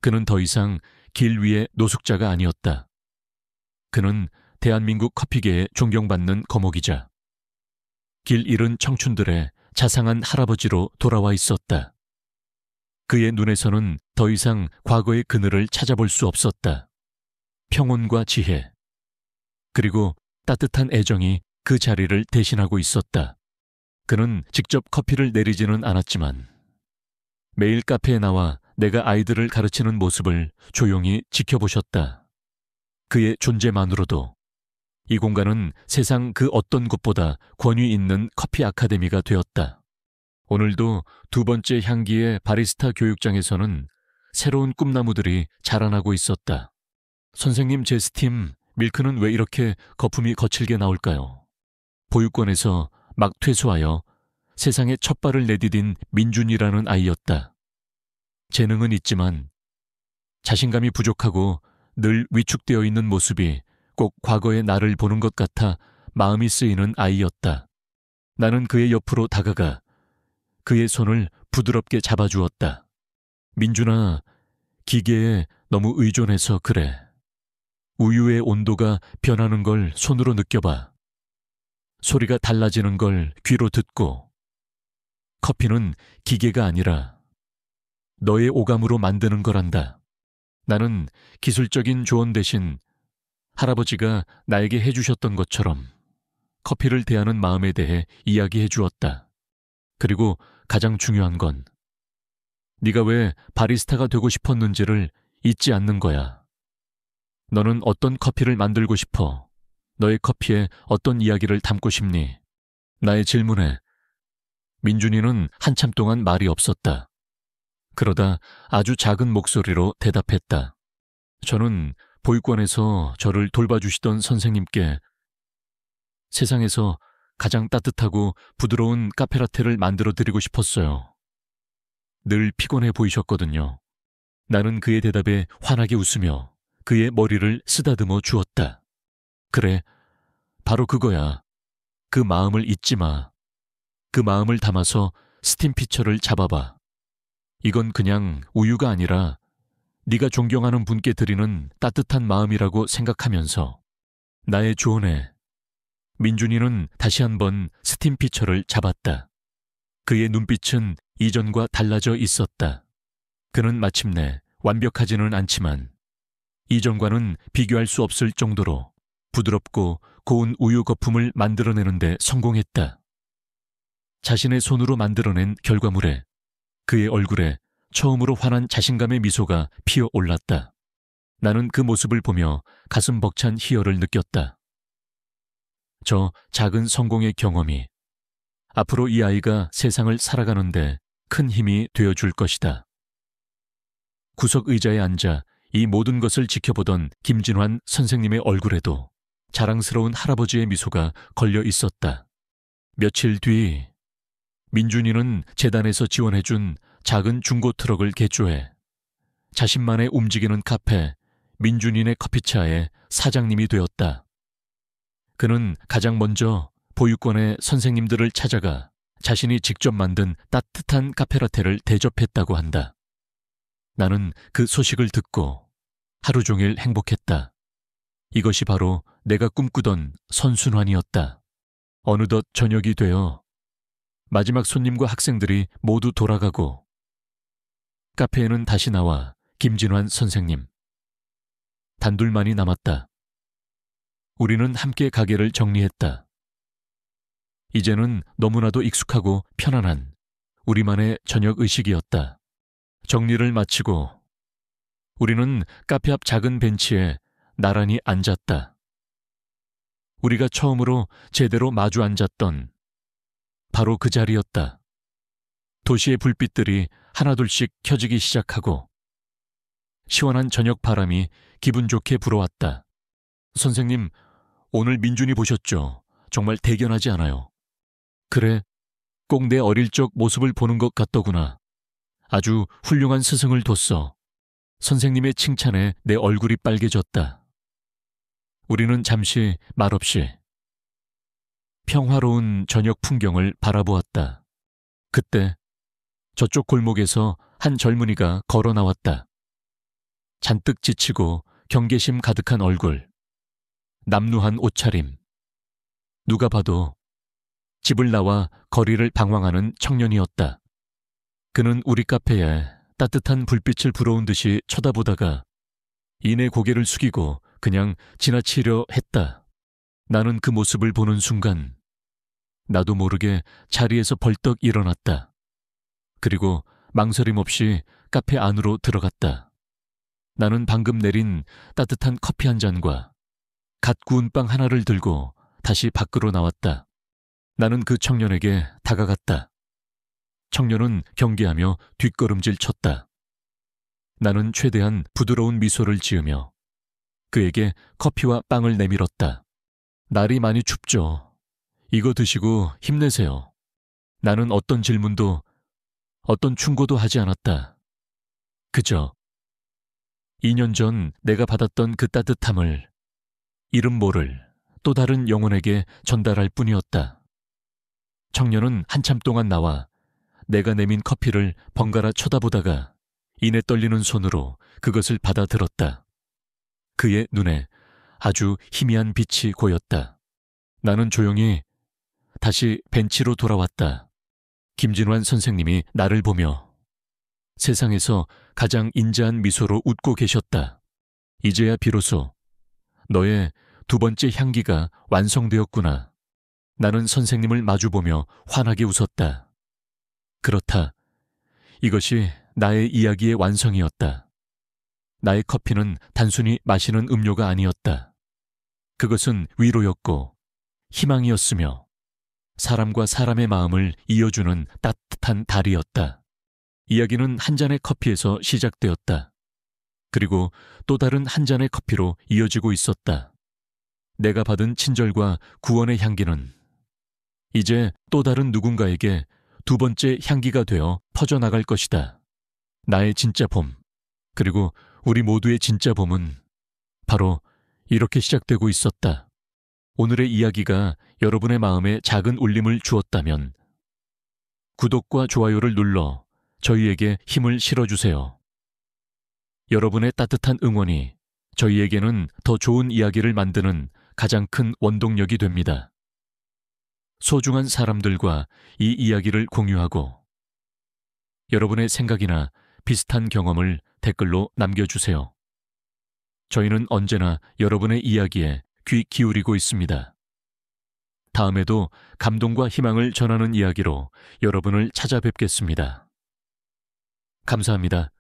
그는 더 이상 길 위의 노숙자가 아니었다. 그는 대한민국 커피계에 존경받는 거목이자 길 잃은 청춘들의 자상한 할아버지로 돌아와 있었다. 그의 눈에서는 더 이상 과거의 그늘을 찾아볼 수 없었다. 평온과 지혜, 그리고 따뜻한 애정이 그 자리를 대신하고 있었다. 그는 직접 커피를 내리지는 않았지만 매일 카페에 나와 내가 아이들을 가르치는 모습을 조용히 지켜보셨다. 그의 존재만으로도 이 공간은 세상 그 어떤 곳보다 권위 있는 커피 아카데미가 되었다. 오늘도 두 번째 향기의 바리스타 교육장에서는 새로운 꿈나무들이 자라나고 있었다. 선생님, 제 스팀 밀크는 왜 이렇게 거품이 거칠게 나올까요? 보육원에서 막 퇴소하여 세상에 첫 발을 내디딘 민준이라는 아이였다. 재능은 있지만 자신감이 부족하고 늘 위축되어 있는 모습이 꼭 과거의 나를 보는 것 같아 마음이 쓰이는 아이였다. 나는 그의 옆으로 다가가 그의 손을 부드럽게 잡아주었다. 민준아, 기계에 너무 의존해서 그래. 우유의 온도가 변하는 걸 손으로 느껴봐. 소리가 달라지는 걸 귀로 듣고. 커피는 기계가 아니라 너의 오감으로 만드는 거란다. 나는 기술적인 조언 대신 할아버지가 나에게 해주셨던 것처럼 커피를 대하는 마음에 대해 이야기해 주었다. 그리고 가장 중요한 건 네가 왜 바리스타가 되고 싶었는지를 잊지 않는 거야. 너는 어떤 커피를 만들고 싶어? 너의 커피에 어떤 이야기를 담고 싶니? 나의 질문에 민준이는 한참 동안 말이 없었다. 그러다 아주 작은 목소리로 대답했다. 저는 보육원에서 저를 돌봐주시던 선생님께 세상에서 가장 따뜻하고 부드러운 카페라테를 만들어 드리고 싶었어요. 늘 피곤해 보이셨거든요. 나는 그의 대답에 환하게 웃으며 그의 머리를 쓰다듬어 주었다. 그래, 바로 그거야. 그 마음을 잊지 마. 그 마음을 담아서 스팀 피처를 잡아봐. 이건 그냥 우유가 아니라 네가 존경하는 분께 드리는 따뜻한 마음이라고 생각하면서 나의 조언에 민준이는 다시 한번 스팀 피처를 잡았다. 그의 눈빛은 이전과 달라져 있었다. 그는 마침내 완벽하지는 않지만 이전과는 비교할 수 없을 정도로 부드럽고 고운 우유 거품을 만들어내는데 성공했다. 자신의 손으로 만들어낸 결과물에 그의 얼굴에 처음으로 환한 자신감의 미소가 피어올랐다. 나는 그 모습을 보며 가슴 벅찬 희열을 느꼈다. 저 작은 성공의 경험이 앞으로 이 아이가 세상을 살아가는데 큰 힘이 되어줄 것이다. 구석 의자에 앉아 이 모든 것을 지켜보던 김진환 선생님의 얼굴에도 자랑스러운 할아버지의 미소가 걸려 있었다. 며칠 뒤 민준이는 재단에서 지원해준 작은 중고 트럭을 개조해 자신만의 움직이는 카페 민준이네 커피차의 사장님이 되었다. 그는 가장 먼저 보육원의 선생님들을 찾아가 자신이 직접 만든 따뜻한 카페라테를 대접했다고 한다. 나는 그 소식을 듣고 하루 종일 행복했다. 이것이 바로 내가 꿈꾸던 선순환이었다. 어느덧 저녁이 되어 마지막 손님과 학생들이 모두 돌아가고 카페에는 다시 나와 김진환 선생님. 단둘만이 남았다. 우리는 함께 가게를 정리했다. 이제는 너무나도 익숙하고 편안한 우리만의 저녁 의식이었다. 정리를 마치고 우리는 카페 앞 작은 벤치에 나란히 앉았다. 우리가 처음으로 제대로 마주 앉았던 바로 그 자리였다. 도시의 불빛들이 하나둘씩 켜지기 시작하고 시원한 저녁 바람이 기분 좋게 불어왔다. 선생님, 오늘 민준이 보셨죠? 정말 대견하지 않아요? 그래, 꼭 내 어릴 적 모습을 보는 것 같더구나. 아주 훌륭한 스승을 뒀어. 선생님의 칭찬에 내 얼굴이 빨개졌다. 우리는 잠시 말없이 평화로운 저녁 풍경을 바라보았다. 그때 저쪽 골목에서 한 젊은이가 걸어 나왔다. 잔뜩 지치고 경계심 가득한 얼굴, 남루한 옷차림. 누가 봐도 집을 나와 거리를 방황하는 청년이었다. 그는 우리 카페에 따뜻한 불빛을 불어온 듯이 쳐다보다가 이내 고개를 숙이고 그냥 지나치려 했다. 나는 그 모습을 보는 순간 나도 모르게 자리에서 벌떡 일어났다. 그리고 망설임 없이 카페 안으로 들어갔다. 나는 방금 내린 따뜻한 커피 한 잔과 갓 구운 빵 하나를 들고 다시 밖으로 나왔다. 나는 그 청년에게 다가갔다. 청년은 경계하며 뒷걸음질 쳤다. 나는 최대한 부드러운 미소를 지으며 그에게 커피와 빵을 내밀었다. 날이 많이 춥죠. 이거 드시고 힘내세요. 나는 어떤 질문도 어떤 충고도 하지 않았다. 그저 2년 전 내가 받았던 그 따뜻함을 이름 모를 또 다른 영혼에게 전달할 뿐이었다. 청년은 한참 동안 나와 내가 내민 커피를 번갈아 쳐다보다가 이내 떨리는 손으로 그것을 받아들었다. 그의 눈에 아주 희미한 빛이 고였다. 나는 조용히 다시 벤치로 돌아왔다. 김진환 선생님이 나를 보며 세상에서 가장 인자한 미소로 웃고 계셨다. 이제야 비로소 너의 두 번째 향기가 완성되었구나. 나는 선생님을 마주보며 환하게 웃었다. 그렇다. 이것이 나의 이야기의 완성이었다. 나의 커피는 단순히 마시는 음료가 아니었다. 그것은 위로였고 희망이었으며 사람과 사람의 마음을 이어주는 따뜻한 달이었다. 이야기는 한 잔의 커피에서 시작되었다. 그리고 또 다른 한 잔의 커피로 이어지고 있었다. 내가 받은 친절과 구원의 향기는 이제 또 다른 누군가에게 두 번째 향기가 되어 퍼져나갈 것이다. 나의 진짜 봄, 그리고 우리 모두의 진짜 봄은 바로 이렇게 시작되고 있었다. 오늘의 이야기가 여러분의 마음에 작은 울림을 주었다면 구독과 좋아요를 눌러 저희에게 힘을 실어주세요. 여러분의 따뜻한 응원이 저희에게는 더 좋은 이야기를 만드는 가장 큰 원동력이 됩니다. 소중한 사람들과 이 이야기를 공유하고 여러분의 생각이나 비슷한 경험을 댓글로 남겨주세요. 저희는 언제나 여러분의 이야기에 귀 기울이고 있습니다. 다음에도 감동과 희망을 전하는 이야기로 여러분을 찾아뵙겠습니다. 감사합니다.